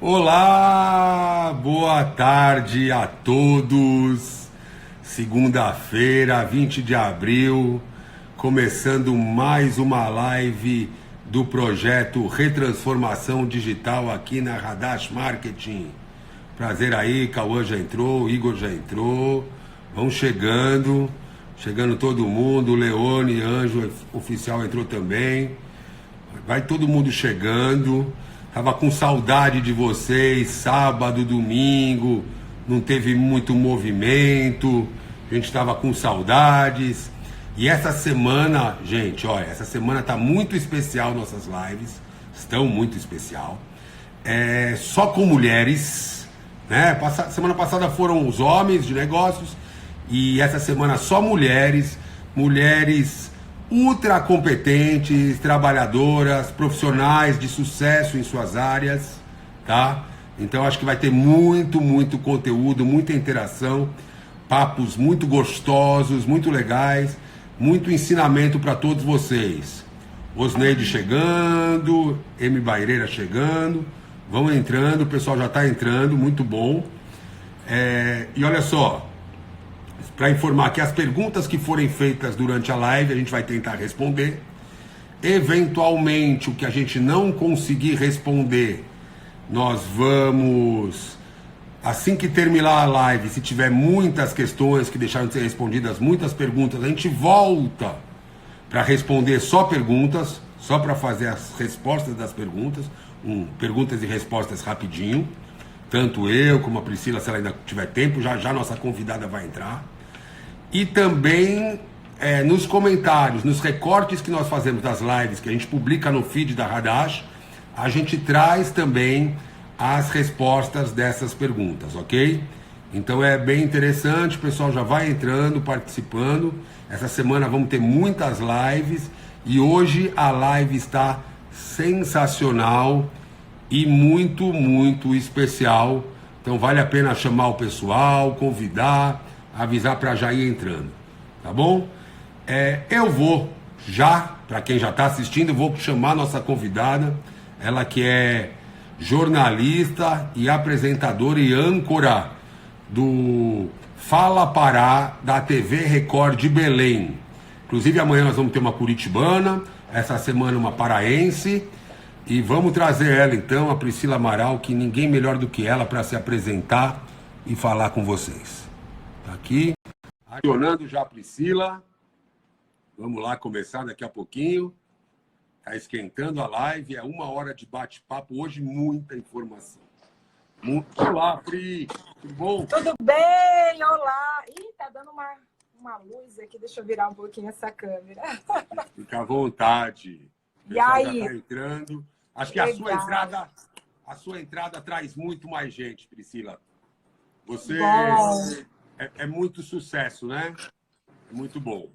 Olá, boa tarde a todos. Segunda-feira, 20 de abril, começando mais uma live do projeto Retransformação Digital aqui na Hadash Marketing. Prazer aí, Cauã já entrou, Igor já entrou. Vão chegando todo mundo, Leone, Anjo Oficial entrou também. Vai todo mundo chegando. Tava com saudade de vocês, sábado, domingo, não teve muito movimento, a gente tava com saudades. E essa semana, gente, olha, essa semana tá muito especial nossas lives, estão muito especial. Só com mulheres, né? Semana passada foram os homens de negócios e essa semana só mulheres, mulheres ultra competentes, trabalhadoras, profissionais de sucesso em suas áreas, tá? Então acho que vai ter muito conteúdo, muita interação, papos muito gostosos, muito legais, muito ensinamento para todos vocês. Osneide chegando, M. Baireira chegando, vão entrando, o pessoal já está entrando, muito bom. E olha só, para informar que as perguntas que forem feitas durante a live, a gente vai tentar responder. Eventualmente, o que a gente não conseguir responder, nós vamos, assim que terminar a live, se tiver muitas questões que deixaram de ser respondidas, muitas perguntas, a gente volta para responder só perguntas, só para fazer as respostas das perguntas, perguntas e respostas rapidinho. Tanto eu como a Priscila, se ela ainda tiver tempo, já nossa convidada vai entrar. E também nos comentários, nos recortes que nós fazemos das lives, que a gente publica no feed da Hadash, a gente traz também as respostas dessas perguntas, ok? Então é bem interessante, o pessoal já vai entrando, participando. Essa semana vamos ter muitas lives e hoje a live está sensacional e muito especial. Então vale a pena chamar o pessoal, convidar, avisar para já ir entrando, tá bom? Eu vou já, para quem já está assistindo, eu vou chamar a nossa convidada, ela que é jornalista e apresentadora e âncora do Fala Pará da TV Record de Belém. Inclusive amanhã nós vamos ter uma curitibana, essa semana uma paraense, e vamos trazer ela então, a Priscila Amaral, que ninguém melhor do que ela para se apresentar e falar com vocês. Tá aqui, acionando já a Priscila. Vamos lá começar daqui a pouquinho. Tá esquentando a live, é 1 hora de bate-papo, hoje muita informação. Olá, Pri, tudo bom? Tudo bem, olá. Ih, tá dando uma luz aqui, deixa eu virar um pouquinho essa câmera. Fica à vontade. O E aí? já tá entrando. Acho que a sua entrada traz muito mais gente, Priscila. Você é muito sucesso, né? É muito bom.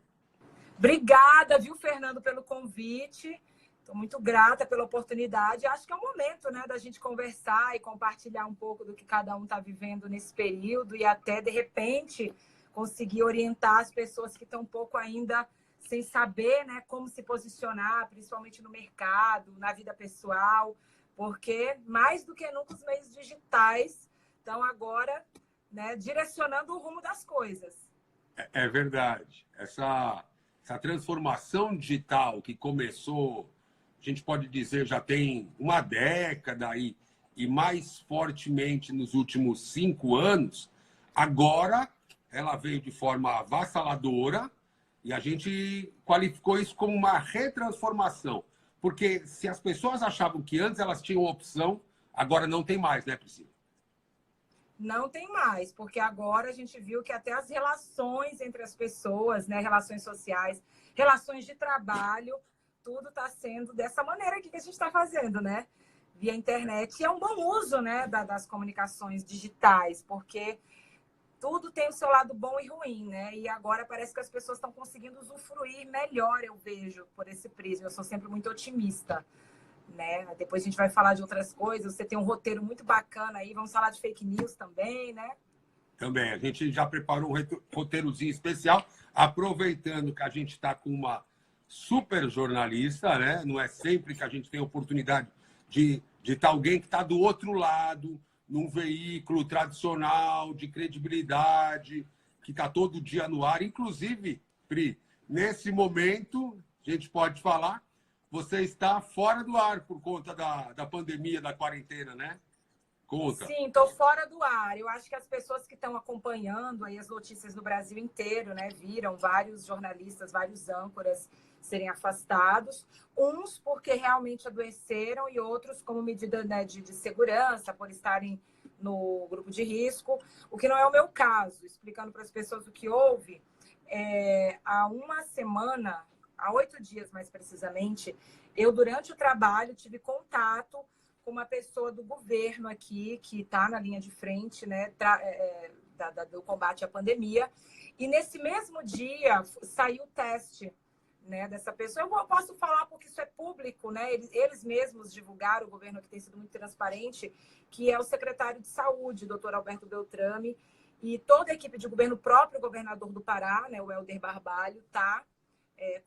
Obrigada, viu, Fernando, pelo convite. Estou muito grata pela oportunidade. Acho que é o momento, né, da gente conversar e compartilhar um pouco do que cada um está vivendo nesse período e até, de repente, conseguir orientar as pessoas que estão um pouco ainda sem saber, né, como se posicionar, principalmente no mercado, na vida pessoal, porque mais do que nunca os meios digitais estão agora, né, direcionando o rumo das coisas. É verdade. Essa transformação digital que começou, a gente pode dizer, já tem uma década e mais fortemente nos últimos 5 anos, agora ela veio de forma avassaladora e a gente qualificou isso como uma retransformação. Porque se as pessoas achavam que antes elas tinham opção, agora não tem mais, né, Priscila? Não tem mais, porque agora a gente viu que até as relações entre as pessoas, né, relações sociais, relações de trabalho, tudo está sendo dessa maneira aqui que a gente está fazendo, né? Via internet. E é um bom uso, né, das comunicações digitais, porque tudo tem o seu lado bom e ruim, né? E agora parece que as pessoas estão conseguindo usufruir melhor, eu vejo, por esse prisma. Eu sou sempre muito otimista, né? Depois a gente vai falar de outras coisas. Você tem um roteiro muito bacana aí. Vamos falar de fake news também, né? Também. A gente já preparou um roteirozinho especial, aproveitando que a gente está com uma super jornalista, né? Não é sempre que a gente tem a oportunidade de de estar alguém que está do outro lado, num veículo tradicional, de credibilidade, que está todo dia no ar. Inclusive, Pri, nesse momento, a gente pode falar, você está fora do ar por conta da pandemia, da quarentena, né? Conta. Sim, estou fora do ar. Eu acho que as pessoas que estão acompanhando aí as notícias no Brasil inteiro, né, viram vários jornalistas, vários âncoras serem afastados, uns porque realmente adoeceram e outros como medida, né, de segurança, por estarem no grupo de risco, o que não é o meu caso. Explicando para as pessoas o que houve, há uma semana, há 8 dias mais precisamente, eu, durante o trabalho, tive contato com uma pessoa do governo aqui, que está na linha de frente, né, do combate à pandemia. E nesse mesmo dia saiu o teste, né, dessa pessoa. Eu posso falar porque isso é público, né? Eles mesmos divulgaram, o governo aqui tem sido muito transparente, que é o secretário de Saúde, doutor Alberto Beltrame, e toda a equipe de governo, o próprio governador do Pará, né, o Helder Barbalho, está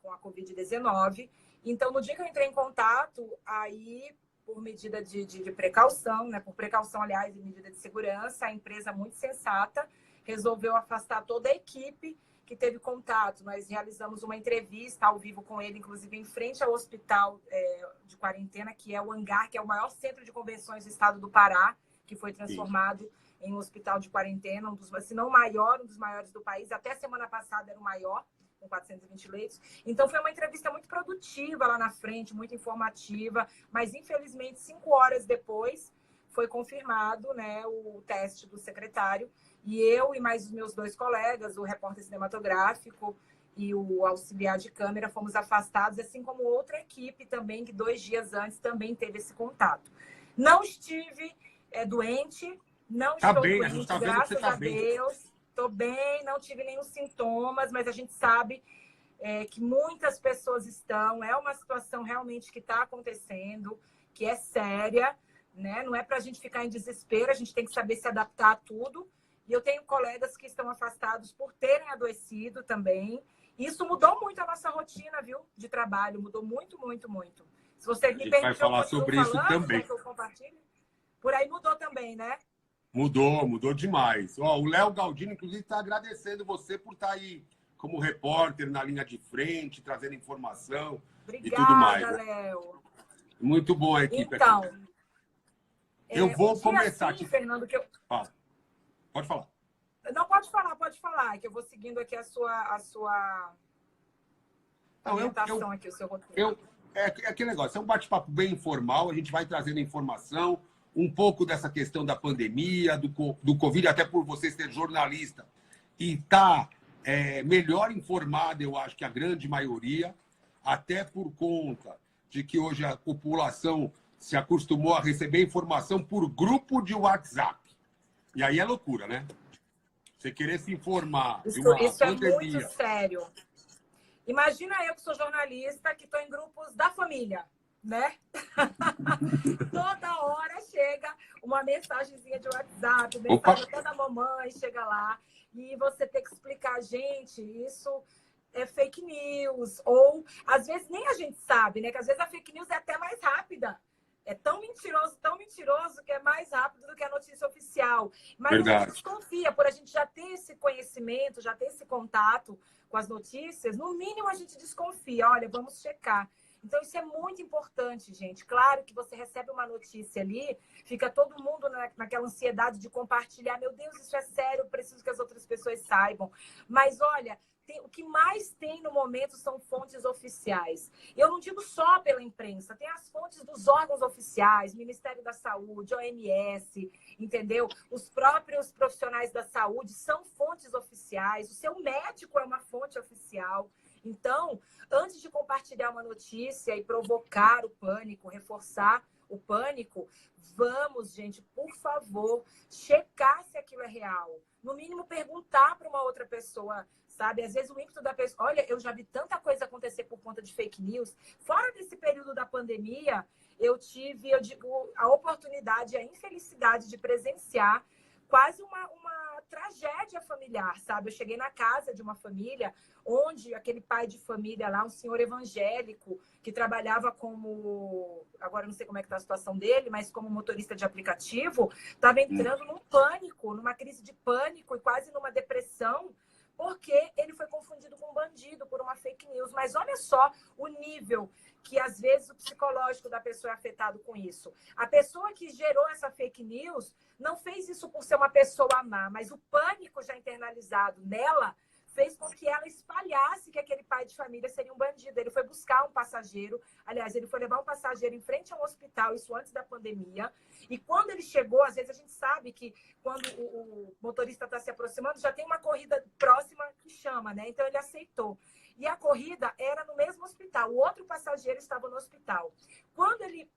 com a Covid-19. Então, no dia que eu entrei em contato, aí, por medida de precaução, né, por precaução, aliás, e medida de segurança, a empresa, muito sensata, resolveu afastar toda a equipe que teve contato. Nós realizamos uma entrevista ao vivo com ele, inclusive em frente ao hospital de quarentena, que é o Hangar, que é o maior centro de convenções do estado do Pará, que foi transformado em um hospital de quarentena, se não o maior, um dos maiores do país. Até semana passada era o maior, com 420 leitos. Então, foi uma entrevista muito produtiva lá na frente, muito informativa, mas, infelizmente, 5 horas depois, foi confirmado, né, o teste do secretário, e eu e mais os meus 2 colegas, o repórter cinematográfico e o auxiliar de câmera, fomos afastados, assim como outra equipe também, que 2 dias antes também teve esse contato. Não estive doente, não estou doente, graças a Deus. Estou bem, não tive nenhum sintomas, mas a gente sabe que muitas pessoas estão. É uma situação realmente que está acontecendo, que é séria, né? Não é para a gente ficar em desespero, a gente tem que saber se adaptar a tudo. E eu tenho colegas que estão afastados por terem adoecido também. Isso mudou muito a nossa rotina, viu? De trabalho, mudou muito, muito, muito. Se você me permitir, vai falar sobre isso também. Que eu compartilhe. Por aí mudou também, né? Mudou demais. Ó, o Léo Galdino, inclusive, está agradecendo você por estar aí como repórter na linha de frente, trazendo informação. Obrigada, e tudo mais. Obrigada, Léo. Muito bom a equipe então, aqui. Eu vou começar aqui, Fernando, que eu... Fala. Pode falar. Não, pode falar, que eu vou seguindo aqui a sua orientação aqui, o seu roteiro. É aquele negócio, é um bate-papo bem informal, a gente vai trazendo informação, um pouco dessa questão da pandemia, do Covid, até por você ser jornalista e estar melhor informado, eu acho que a grande maioria, até por conta de que hoje a população se acostumou a receber informação por grupo de WhatsApp. E aí é loucura, né? Você querer se informar de uma pandemia. É muito sério. Imagina eu que sou jornalista, que estou em grupos da família, né? Toda hora chega uma mensagenzinha de WhatsApp, mensagem até da mamãe, chega lá, e você tem que explicar, gente, isso é fake news. Ou, às vezes, nem a gente sabe, né? Que às vezes a fake news é até mais rápida. É tão mentiroso, que é mais rápido do que a notícia oficial. Mas a gente desconfia, por a gente já ter esse conhecimento, já ter esse contato com as notícias, no mínimo a gente desconfia. Olha, vamos checar. Então, isso é muito importante, gente. Claro que você recebe uma notícia ali, fica todo mundo naquela ansiedade de compartilhar. Meu Deus, isso é sério, eu preciso que as outras pessoas saibam. Mas, olha, o que mais tem no momento são fontes oficiais. Eu não digo só pela imprensa, tem as fontes dos órgãos oficiais, Ministério da Saúde, OMS, entendeu? Os próprios profissionais da saúde são fontes oficiais, o seu médico é uma fonte oficial. Então, antes de compartilhar uma notícia e provocar o pânico, reforçar o pânico, vamos, gente, por favor, checar se aquilo é real. No mínimo, perguntar para uma outra pessoa, sabe? Às vezes o ímpeto da pessoa... Olha, eu já vi tanta coisa acontecer por conta de fake news. Fora desse período da pandemia, eu digo, a oportunidade, a infelicidade de presenciar quase uma tragédia familiar, sabe? Eu cheguei na casa de uma família onde aquele pai de família lá, um senhor evangélico, que trabalhava como, agora não sei como é que está a situação dele, mas como motorista de aplicativo, estava entrando num pânico, numa crise de pânico e quase numa depressão, porque ele foi confundido com um bandido por uma fake news. Mas olha só o nível que, às vezes, o psicológico da pessoa é afetado com isso. A pessoa que gerou essa fake news não fez isso por ser uma pessoa má, mas o pânico já internalizado nela fez com que ela espalhasse que aquele pai de família seria um bandido. Ele foi buscar um passageiro, aliás, ele foi levar um passageiro em frente a um hospital, isso antes da pandemia, e quando ele chegou, às vezes a gente sabe que quando o motorista está se aproximando, já tem uma corrida próxima que chama, né? Então ele aceitou. E a corrida era no mesmo hospital, o outro passageiro estava no hospital. Quando ele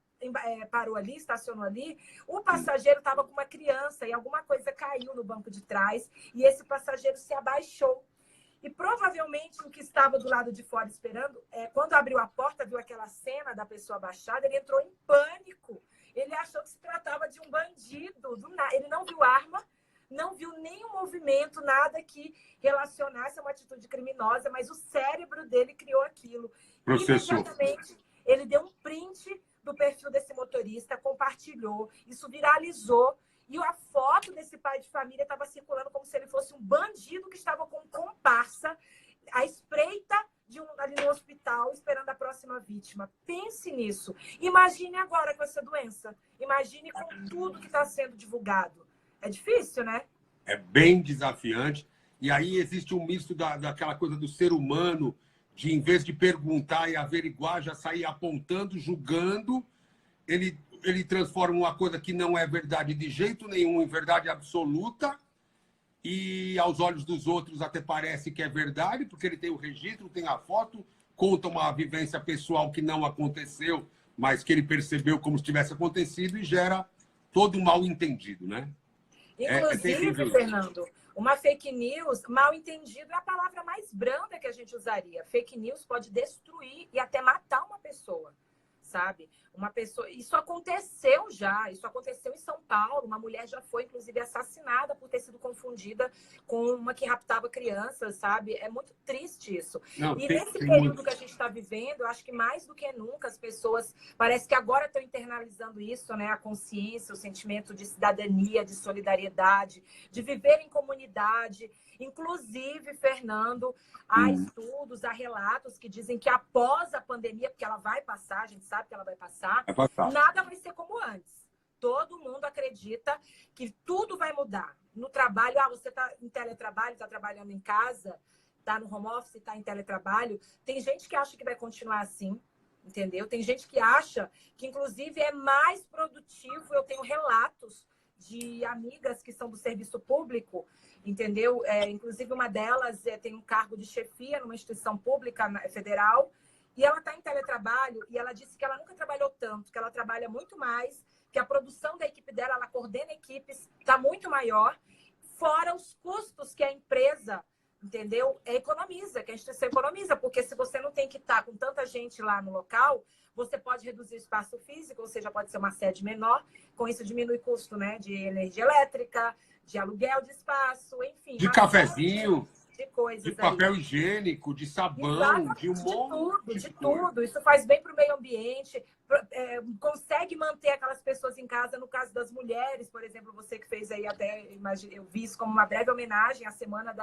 parou ali, estacionou ali, o passageiro estava com uma criança e alguma coisa caiu no banco de trás e esse passageiro se abaixou. E provavelmente o que estava do lado de fora esperando, quando abriu a porta, viu aquela cena da pessoa abaixada, ele entrou em pânico. Ele achou que se tratava de um bandido. Ele não viu arma, não viu nenhum movimento, nada que relacionasse a uma atitude criminosa, mas o cérebro dele criou aquilo. Processou. Imediatamente, ele deu um print do perfil desse motorista, compartilhou, isso viralizou. E a foto desse pai de família estava circulando como se ele fosse um bandido que estava com comparsa, à espreita ali no hospital, esperando a próxima vítima. Pense nisso. Imagine agora com essa doença. Imagine com tudo que está sendo divulgado. É difícil, né? É bem desafiante. E aí existe um misto daquela coisa do ser humano, de em vez de perguntar e averiguar, já sair apontando, julgando, ele transforma uma coisa que não é verdade de jeito nenhum em verdade absoluta e aos olhos dos outros até parece que é verdade, porque ele tem o registro, tem a foto, conta uma vivência pessoal que não aconteceu, mas que ele percebeu como se tivesse acontecido e gera todo um mal entendido, né? Inclusive, Fernando, uma fake news, mal entendido, é a palavra mais branda que a gente usaria. Fake news pode destruir e até matar uma pessoa, sabe? Uma pessoa, isso aconteceu já, isso aconteceu em São Paulo, uma mulher já foi, inclusive, assassinada por ter sido confundida com uma que raptava crianças, sabe? É muito triste isso. Não, e nesse período que a gente está vivendo, eu acho que mais do que nunca as pessoas, parece que agora estão internalizando isso, né? A consciência, o sentimento de cidadania, de solidariedade, de viver em comunidade. Inclusive, Fernando, há estudos, há relatos que dizem que após a pandemia, porque ela vai passar, a gente sabe que ela vai passar, nada vai ser como antes. Todo mundo acredita que tudo vai mudar. No trabalho, você está em teletrabalho, está trabalhando em casa, está no home office, está em teletrabalho. Tem gente que acha que vai continuar assim, entendeu? Tem gente que acha que, inclusive, é mais produtivo. Eu tenho relatos de amigas que são do serviço público, entendeu? Inclusive, uma delas tem um cargo de chefia numa instituição pública federal, e ela está em teletrabalho, e ela disse que ela nunca trabalhou tanto, que ela trabalha muito mais, que a produção da equipe dela, ela coordena equipes, está muito maior, fora os custos que a empresa, entendeu? Economiza, que a instituição economiza, porque se você não tem que estar com tanta gente lá no local, você pode reduzir o espaço físico, ou seja, pode ser uma sede menor, com isso diminui o custo, né, de energia elétrica, de aluguel de espaço, enfim. De cafezinho, de coisas de papel higiênico, de sabão, exatamente, de um monte de tudo. Isso faz bem para o meio ambiente, consegue manter aquelas pessoas em casa. No caso das mulheres, por exemplo, você que fez aí até, eu vi isso como uma breve homenagem à semana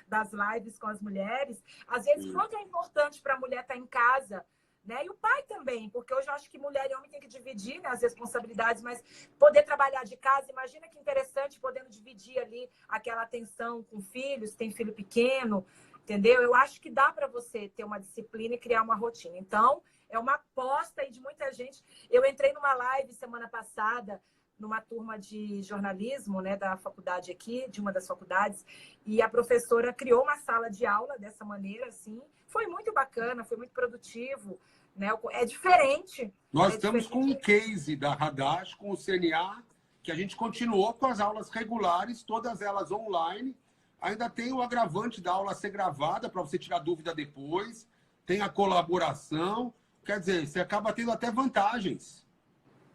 das lives com as mulheres. Às vezes, quanto é importante para a mulher estar em casa, né? E o pai também, porque hoje eu acho que mulher e homem tem que dividir, né, as responsabilidades, mas poder trabalhar de casa, imagina que interessante, podendo dividir ali aquela atenção com filhos, tem filho pequeno, entendeu? Eu acho que dá para você ter uma disciplina e criar uma rotina. Então, é uma aposta aí de muita gente. Eu entrei numa live semana passada, numa turma de jornalismo, né, da faculdade aqui, de uma das faculdades, e a professora criou uma sala de aula dessa maneira, assim. Foi muito bacana, foi muito produtivo, né? É diferente. Nós estamos com um case da Hadash, com o CNA, que a gente continuou com as aulas regulares, todas elas online. Ainda tem o agravante da aula ser gravada, para você tirar dúvida depois. Tem a colaboração. Quer dizer, você acaba tendo até vantagens.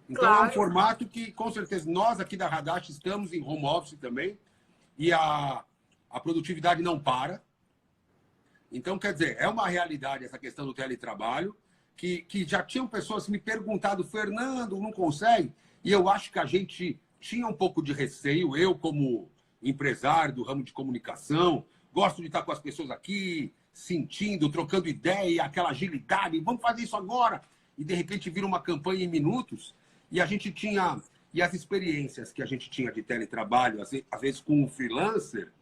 Então, claro, é um formato que, com certeza, nós aqui da Hadash estamos em home office também. e a produtividade não para. Então, quer dizer, é uma realidade essa questão do teletrabalho, que já tinham pessoas me perguntado, Fernando, não consegue? E eu acho que a gente tinha um pouco de receio, eu como empresário do ramo de comunicação, gosto de estar com as pessoas aqui, sentindo, trocando ideia, aquela agilidade, vamos fazer isso agora. E, de repente, vira uma campanha em minutos. E a gente tinha... E as experiências que a gente tinha de teletrabalho, às vezes com um freelancer,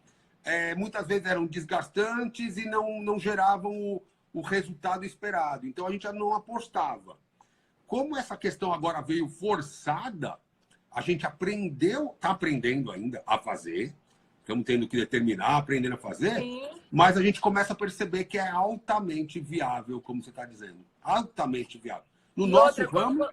muitas vezes eram desgastantes e não geravam o resultado esperado. Então, a gente já não apostava. Como essa questão agora veio forçada, a gente aprendeu, está aprendendo ainda a fazer, estamos tendo que determinar, aprendendo a fazer, Sim. mas a gente começa a perceber que é altamente viável, como você está dizendo. Altamente viável. No nosso ramo,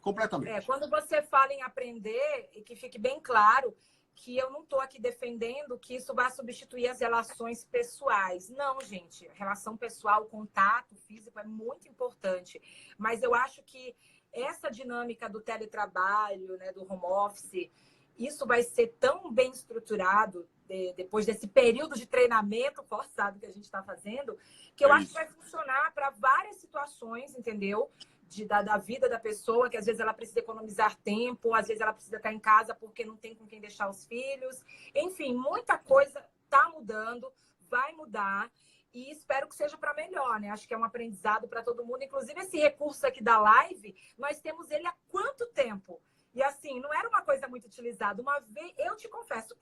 completamente. Quando você fala em aprender, e que fique bem claro que eu não estou aqui defendendo que isso vai substituir as relações pessoais. Não, gente. Relação pessoal, contato físico é muito importante. Mas eu acho que essa dinâmica do teletrabalho, né, do home office, isso vai ser tão bem estruturado depois desse período de treinamento forçado que a gente está fazendo, que eu acho que vai funcionar para várias situações, entendeu? Da vida da pessoa, que às vezes ela precisa economizar tempo, às vezes ela precisa estar em casa porque não tem com quem deixar os filhos. Enfim, muita coisa está mudando, vai mudar e espero que seja para melhor, né? Acho que é um aprendizado para todo mundo. Inclusive, esse recurso aqui da live, nós temos ele há quanto tempo? E assim, não era uma coisa muito utilizada. Uma vez, eu te confesso,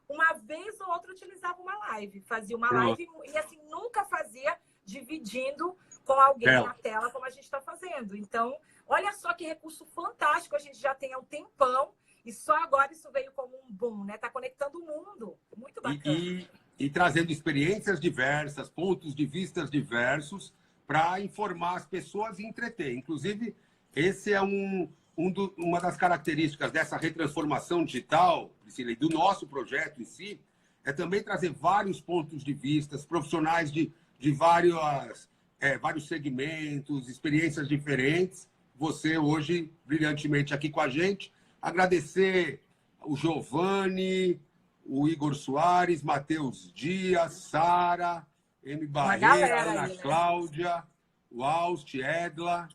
uma vez ou outra utilizava uma live, fazia uma live e assim, nunca fazia dividindo com alguém na tela, como a gente está fazendo. Então, olha só que recurso fantástico a gente já tem há um tempão e só agora isso veio como um boom, né? Está conectando o mundo. Muito bacana. E trazendo experiências diversas, pontos de vista diversos, para informar as pessoas e entreter. Inclusive, esse é uma das características dessa retransformação digital, Priscila, e do nosso projeto em si, é também trazer vários pontos de vista, profissionais de vários segmentos, experiências diferentes. Você hoje, brilhantemente aqui com a gente. Agradecer o Giovanni, o Igor Soares, Matheus Dias, Sara, M. Barreira, Ana aí, né? Cláudia, o Aust, Edla,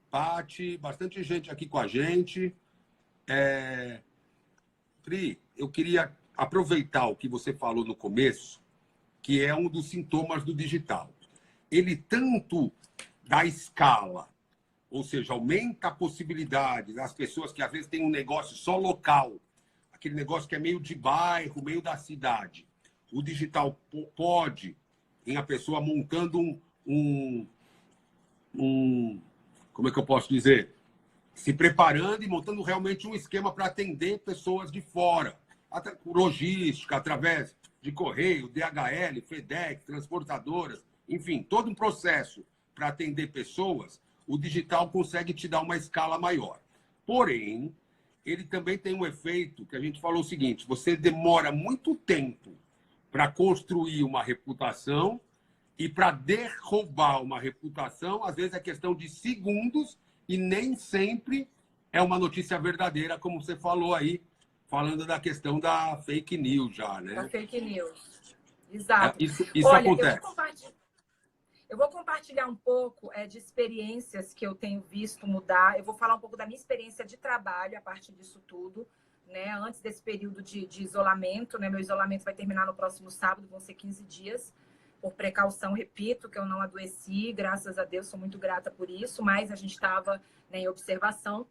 Pati, bastante gente aqui com a gente. Pri, eu queria aproveitar o que você falou no começo, que é um dos sintomas do digital. Ele tanto dá escala, ou seja, aumenta a possibilidade das pessoas que às vezes têm um negócio só local, aquele negócio que é meio de bairro, meio da cidade. O digital pode, em a pessoa montando como é que eu posso dizer? Se preparando e montando realmente um esquema para atender pessoas de fora. Logística, através de correio, DHL, FedEx, transportadoras, enfim, todo um processo para atender pessoas, o digital consegue te dar uma escala maior. Porém, ele também tem um efeito que a gente falou o seguinte, você demora muito tempo para construir uma reputação e para derrubar uma reputação, às vezes é questão de segundos e nem sempre é uma notícia verdadeira, como você falou aí, falando da questão da fake news já, né? Da fake news. Exato. Isso Olha, acontece. Eu vou compartilhar um pouco de experiências que eu tenho visto mudar. Eu vou falar um pouco da minha experiência de trabalho a partir disso tudo, né? Antes desse período de isolamento, né? Meu isolamento vai terminar no próximo sábado, vão ser 15 dias. Por precaução, repito, que eu não adoeci, graças a Deus, sou muito grata por isso, mas a gente estava, né, em observação.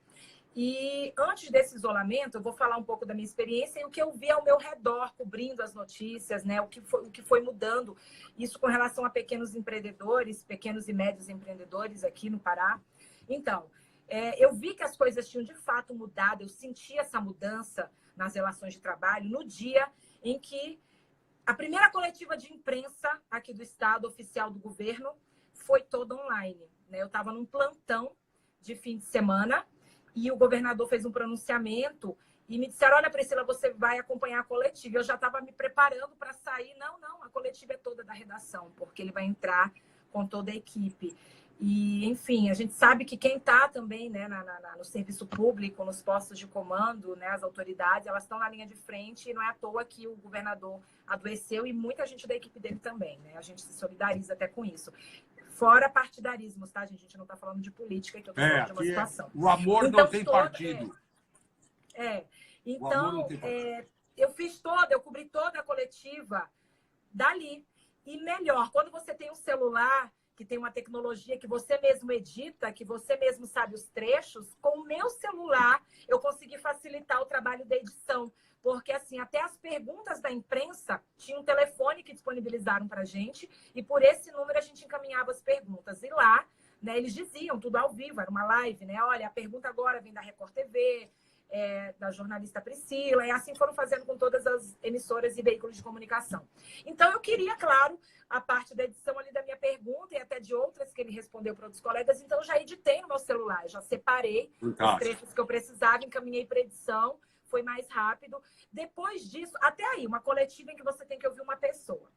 E antes desse isolamento, eu vou falar um pouco da minha experiência e o que eu vi ao meu redor, cobrindo as notícias, né? O que foi mudando. Isso com relação a pequenos empreendedores, pequenos e médios empreendedores aqui no Pará. Então, eu vi que as coisas tinham de fato mudado, eu senti essa mudança nas relações de trabalho no dia em que a primeira coletiva de imprensa aqui do estado, oficial do governo, foi toda online, né? Eu estava num plantão de fim de semana, e o governador fez um pronunciamento e me disseram, olha, Priscila, você vai acompanhar a coletiva. Eu já estava me preparando para sair. Não, a coletiva é toda da redação, porque ele vai entrar com toda a equipe. E, enfim, a gente sabe que quem está também, né, no serviço público, nos postos de comando, né, as autoridades, elas estão na linha de frente e não é à toa que o governador adoeceu e muita gente da equipe dele também, né? A gente se solidariza até com isso. Fora partidarismos, tá, gente? A gente não está falando de política, que eu estou falando de uma situação. O amor então, não tem partido. Então, eu eu cobri toda a coletiva dali. E melhor, quando você tem um celular que tem uma tecnologia que você mesmo edita, que você mesmo sabe os trechos, com o meu celular eu consegui facilitar o trabalho da edição. Porque, assim, até as perguntas da imprensa tinha um telefone que disponibilizaram para a gente e por esse número a gente encaminhava as perguntas. E lá, né, eles diziam tudo ao vivo, era uma live, né? Olha, a pergunta agora vem da Record TV, da jornalista Priscila, e assim foram fazendo com todas as emissoras e veículos de comunicação. Então, eu queria, claro, a parte da edição ali da minha pergunta e até de outras que ele respondeu para outros colegas, então eu já editei no meu celular, já separei os trechos que eu precisava, encaminhei para edição, foi mais rápido. Depois disso, até aí, uma coletiva em que você tem que ouvir uma pessoa.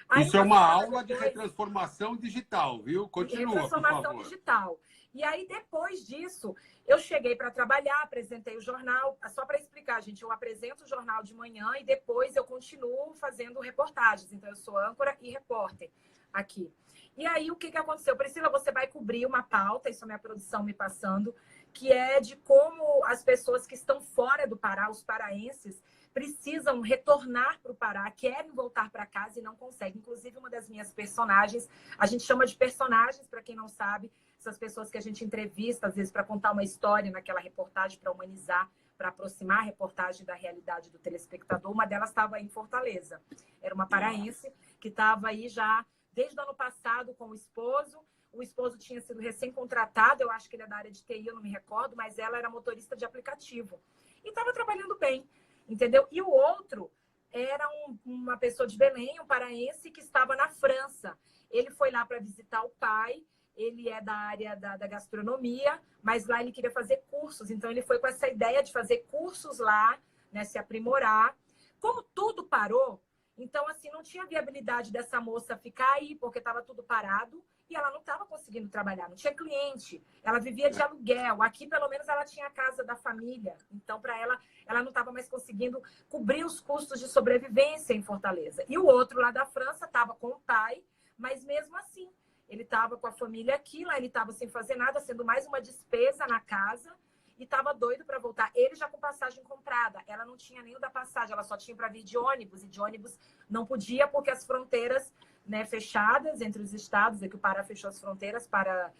Aí, isso é uma aula de retransformação digital, viu? Continua, por favor. Digital. E aí, depois disso, eu cheguei para trabalhar, apresentei o jornal. Só para explicar, gente, eu apresento o jornal de manhã e depois eu continuo fazendo reportagens. Então, eu sou âncora e repórter aqui. E aí, o que aconteceu? Priscila, você vai cobrir uma pauta, isso é a minha produção me passando, que é de como as pessoas que estão fora do Pará, os paraenses, precisam retornar para o Pará, querem voltar para casa e não conseguem. Inclusive, uma das minhas personagens, a gente chama de personagens, para quem não sabe, essas pessoas que a gente entrevista, às vezes, para contar uma história naquela reportagem, para humanizar, para aproximar a reportagem da realidade do telespectador. Uma delas estava em Fortaleza. Era uma paraense que estava aí já desde o ano passado com o esposo. O esposo tinha sido recém-contratado, eu acho que ele é da área de TI, eu não me recordo, mas ela era motorista de aplicativo. E estava trabalhando bem, entendeu? E o outro era uma pessoa de Belém, um paraense, que estava na França. Ele foi lá para visitar o pai, ele é da área da gastronomia, mas lá ele queria fazer cursos. Então, ele foi com essa ideia de fazer cursos lá, né, se aprimorar. Como tudo parou, então, assim, não tinha viabilidade dessa moça ficar aí, porque estava tudo parado. E ela não estava conseguindo trabalhar, não tinha cliente, ela vivia de aluguel. Aqui, pelo menos, ela tinha a casa da família. Então, para ela não estava mais conseguindo cobrir os custos de sobrevivência em Fortaleza. E o outro lá da França estava com o pai, mas mesmo assim, ele estava com a família aqui, lá ele estava sem fazer nada, sendo mais uma despesa na casa, e estava doido para voltar. Ele já com passagem comprada, ela não tinha nem o da passagem, ela só tinha para vir de ônibus, e de ônibus não podia porque as fronteiras, né, fechadas entre os estados, que o Pará fechou as fronteiras para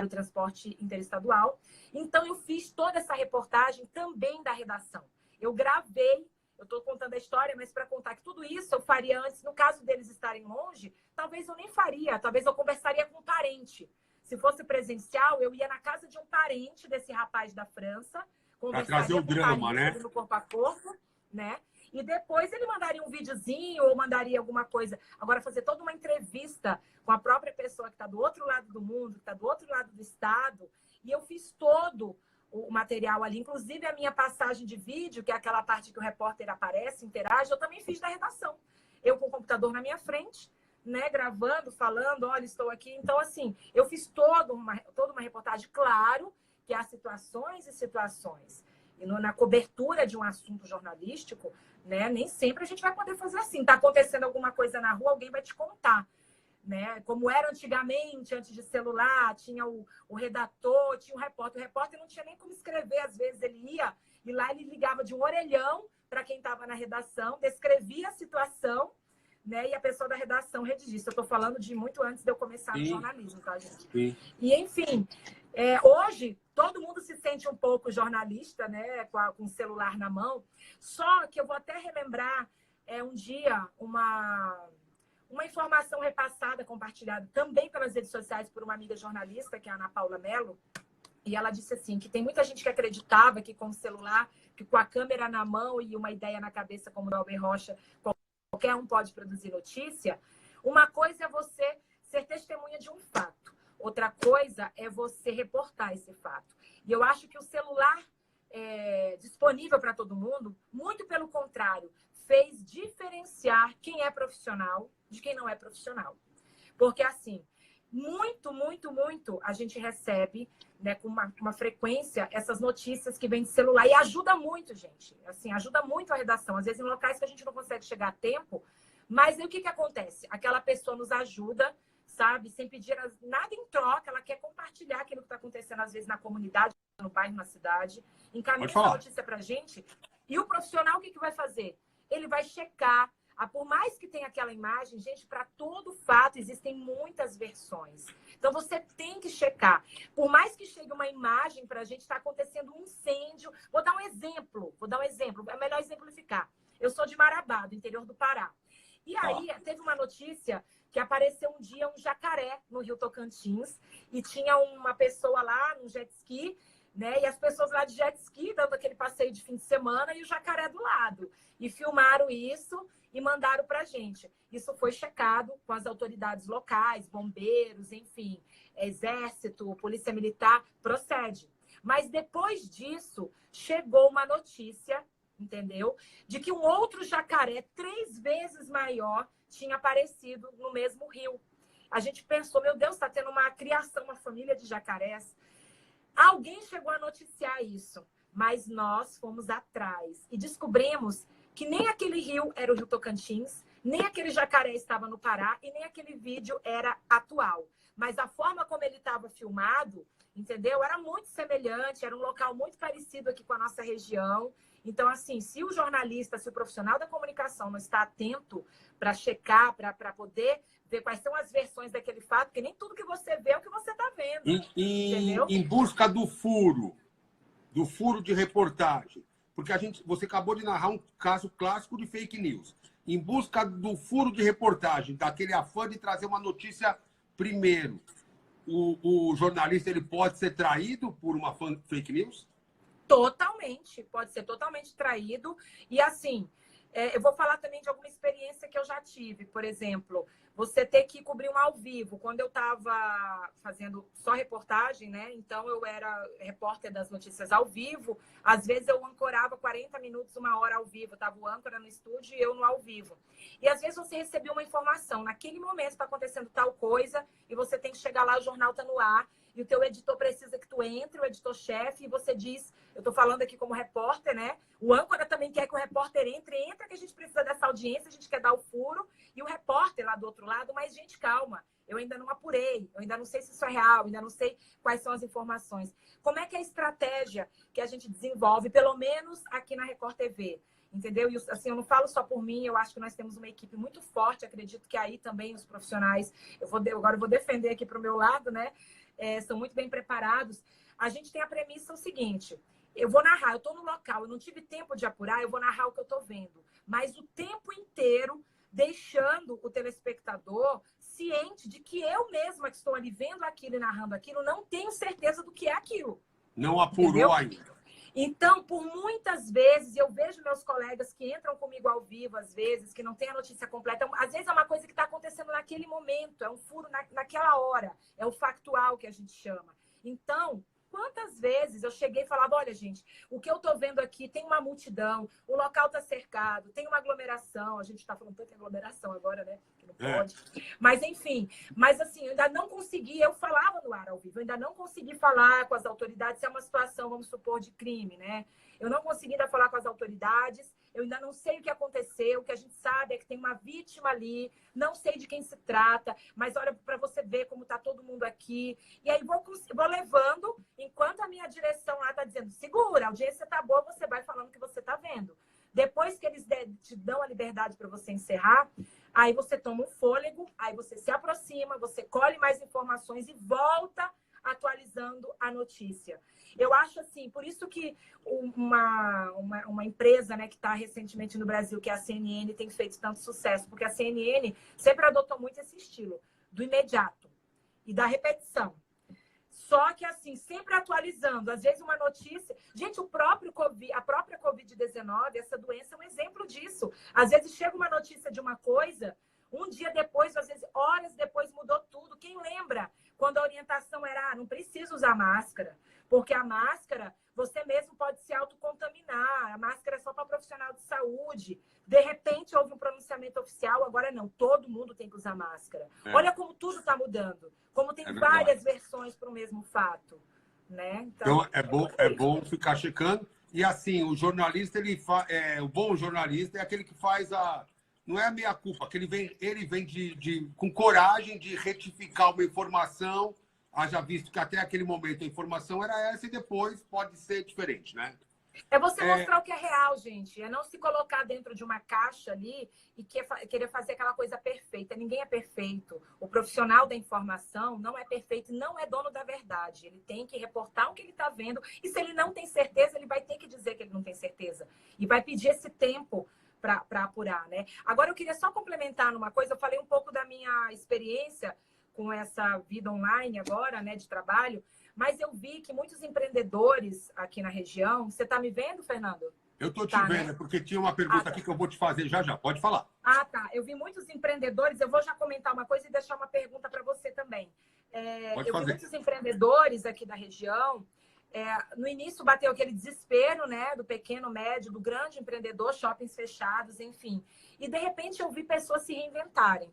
o transporte interestadual. Então, eu fiz toda essa reportagem também da redação. Eu gravei, eu estou contando a história, mas para contar que tudo isso eu faria antes, no caso deles estarem longe, talvez eu nem faria, talvez eu conversaria com um parente. Se fosse presencial, eu ia na casa de um parente desse rapaz da França, conversaria trazer o drama, né? No corpo a corpo, né? E depois ele mandaria um videozinho ou mandaria alguma coisa. Agora, fazer toda uma entrevista com a própria pessoa que está do outro lado do mundo, que está do outro lado do estado. E eu fiz todo o material ali, inclusive a minha passagem de vídeo, que é aquela parte que o repórter aparece, interage, eu também fiz da redação. Eu com o computador na minha frente, né, gravando, falando, olha, estou aqui. Então, assim, eu fiz toda uma reportagem. Claro que há situações e situações. E na cobertura de um assunto jornalístico, né, nem sempre a gente vai poder fazer assim. Está acontecendo alguma coisa na rua, alguém vai te contar. Né? Como era antigamente, antes de celular, tinha o redator, tinha o repórter. O repórter não tinha nem como escrever, às vezes ele ia, e lá ele ligava de um orelhão para quem estava na redação, descrevia a situação, né? E a pessoa da redação redigia. Isso eu estou falando de muito antes de eu começar no jornalismo, tá, gente? Sim. E, enfim, hoje todo mundo se sente um pouco jornalista, né? Com o celular na mão. Só que eu vou até relembrar um dia uma informação repassada, compartilhada também pelas redes sociais por uma amiga jornalista, que é a Ana Paula Mello, e ela disse assim, que tem muita gente que acreditava que com o celular, que com a câmera na mão e uma ideia na cabeça, como o Dalber Rocha, qualquer um pode produzir notícia. Uma coisa é você ser testemunha de um fato, outra coisa é você reportar esse fato. E eu acho que o celular disponível para todo mundo, muito pelo contrário, fez diferenciar quem é profissional de quem não é profissional. Porque, assim, muito, muito, muito a gente recebe, né, com uma frequência essas notícias que vêm de celular e ajuda muito, gente. Assim, ajuda muito a redação. Às vezes em locais que a gente não consegue chegar a tempo, mas aí o que acontece? Aquela pessoa nos ajuda, sabe, sem pedir nada em troca, ela quer compartilhar aquilo que está acontecendo às vezes na comunidade, no bairro, na cidade, encaminha essa notícia para a gente e o profissional o que vai fazer? Ele vai checar. Por mais que tenha aquela imagem, gente, para todo fato existem muitas versões. Então você tem que checar. Por mais que chegue uma imagem para a gente, está acontecendo um incêndio. Vou dar um exemplo. É melhor exemplificar. Eu sou de Marabá, do interior do Pará. E aí teve uma notícia que apareceu um dia um jacaré no Rio Tocantins e tinha uma pessoa lá no jet ski, né? E as pessoas lá de jet ski dando aquele passeio de fim de semana e o jacaré do lado. E filmaram isso e mandaram para a gente. Isso foi checado com as autoridades locais, bombeiros, enfim, exército, polícia militar, procede. Mas depois disso, chegou uma notícia, entendeu? De que um outro jacaré 3 vezes maior tinha aparecido no mesmo rio. A gente pensou, meu Deus, está tendo uma criação, uma família de jacarés. Alguém chegou a noticiar isso, mas nós fomos atrás e descobrimos que nem aquele rio era o Rio Tocantins, nem aquele jacaré estava no Pará e nem aquele vídeo era atual. Mas a forma como ele estava filmado, entendeu? Era muito semelhante, era um local muito parecido aqui com a nossa região. Então, assim, se o jornalista, se o profissional da comunicação não está atento para checar, para poder ver quais são as versões daquele fato, porque nem tudo que você vê é o que você está vendo. Entendeu? Em busca do furo de reportagem. Porque você acabou de narrar um caso clássico de fake news. Em busca do furo de reportagem, daquele afã de trazer uma notícia primeiro, o jornalista ele pode ser traído por uma fake news? Totalmente, pode ser totalmente traído. E assim, eu vou falar também de alguma experiência que eu já tive. Por exemplo, você ter que cobrir um ao vivo. Quando eu estava fazendo só reportagem, né? Então eu era repórter das notícias ao vivo. Às vezes eu ancorava 40 minutos, 1 hora ao vivo. Estava o âncora no estúdio e eu no ao vivo. E às vezes você recebia uma informação. Naquele momento está acontecendo tal coisa e você tem que chegar lá, o jornal está no ar. E o teu editor precisa que tu entre, o editor-chefe, e você diz, eu estou falando aqui como repórter, né? O âncora também quer que o repórter entra que a gente precisa dessa audiência, a gente quer dar o furo, e o repórter lá do outro lado, mas, gente, calma, eu ainda não apurei, eu ainda não sei se isso é real, ainda não sei quais são as informações. Como é que é a estratégia que a gente desenvolve, pelo menos aqui na Record TV? Entendeu? E assim, eu não falo só por mim, eu acho que nós temos uma equipe muito forte, acredito que aí também os profissionais, agora eu vou defender aqui para o meu lado, né? São muito bem preparados. A gente tem a premissa o seguinte, eu vou narrar, eu estou no local, eu não tive tempo de apurar, eu vou narrar o que eu estou vendo. Mas o tempo inteiro, deixando o telespectador ciente de que eu mesma que estou ali vendo aquilo e narrando aquilo, não tenho certeza do que é aquilo. Não apurou ainda. Então, por muitas vezes, eu vejo meus colegas que entram comigo ao vivo, às vezes, que não tem a notícia completa. Às vezes é uma coisa que está acontecendo naquele momento, é um furo naquela hora, é o factual que a gente chama. Então, quantas vezes eu cheguei e falava, olha, gente, o que eu estou vendo aqui tem uma multidão, o local está cercado, tem uma aglomeração, a gente está falando tanto em aglomeração agora, né? Que não pode. Mas, enfim, assim, eu ainda não consegui, eu falava no ar ao vivo, eu ainda não consegui falar com as autoridades se é uma situação, vamos supor, de crime, né? Eu não consegui ainda falar com as autoridades, eu ainda não sei o que aconteceu, o que a gente sabe é que tem uma vítima ali, não sei de quem se trata, mas olha para você ver como está todo mundo aqui. E aí vou levando, enquanto a minha direção lá está dizendo, segura, a audiência está boa, você vai falando o que você está vendo. Depois que eles te dão a liberdade para você encerrar, aí você toma um fôlego, aí você se aproxima, você colhe mais informações e volta atualizando a notícia. Eu acho assim, por isso que uma empresa, né, que está recentemente no Brasil, que é a CNN, tem feito tanto sucesso, porque a CNN sempre adotou muito esse estilo do imediato e da repetição. Só que, assim, sempre atualizando. Às vezes uma notícia... Gente, a própria Covid-19, essa doença é um exemplo disso. Às vezes chega uma notícia de uma coisa, um dia depois, às vezes horas depois, mudou tudo. Quem lembra quando a orientação era, não precisa usar máscara, porque a máscara, você mesmo pode se autocontaminar. eliminar, a máscara é só para profissional de saúde. De repente houve um pronunciamento oficial, agora não, todo mundo tem que usar máscara. Olha como tudo está mudando, como tem várias versões para o mesmo fato. Né? Então é bom ficar checando. E assim, o jornalista, o bom jornalista é aquele que faz a... Não é a meia-culpa, que ele vem com coragem de retificar uma informação, haja visto que até aquele momento a informação era essa e depois pode ser diferente, né? É você mostrar o que é real, gente. É não se colocar dentro de uma caixa ali e querer fazer aquela coisa perfeita. Ninguém é perfeito. O profissional da informação não é perfeito e não é dono da verdade. Ele tem que reportar o que ele está vendo. E se ele não tem certeza, ele vai ter que dizer que ele não tem certeza. E vai pedir esse tempo para apurar, né? Agora, eu queria só complementar numa coisa. Eu falei um pouco da minha experiência com essa vida online agora, né, de trabalho. Mas eu vi que muitos empreendedores aqui na região... Você está me vendo, Fernando? Eu estou te vendo, né? Porque tinha uma pergunta aqui que eu vou te fazer já. Pode falar. Ah, tá. Eu vi muitos empreendedores... Eu vou já comentar uma coisa e deixar uma pergunta para você também. Pode fazer. Vi muitos empreendedores aqui da região... no início bateu aquele desespero, né? Do pequeno, médio, do grande empreendedor, shoppings fechados, enfim. E, de repente, eu vi pessoas se reinventarem.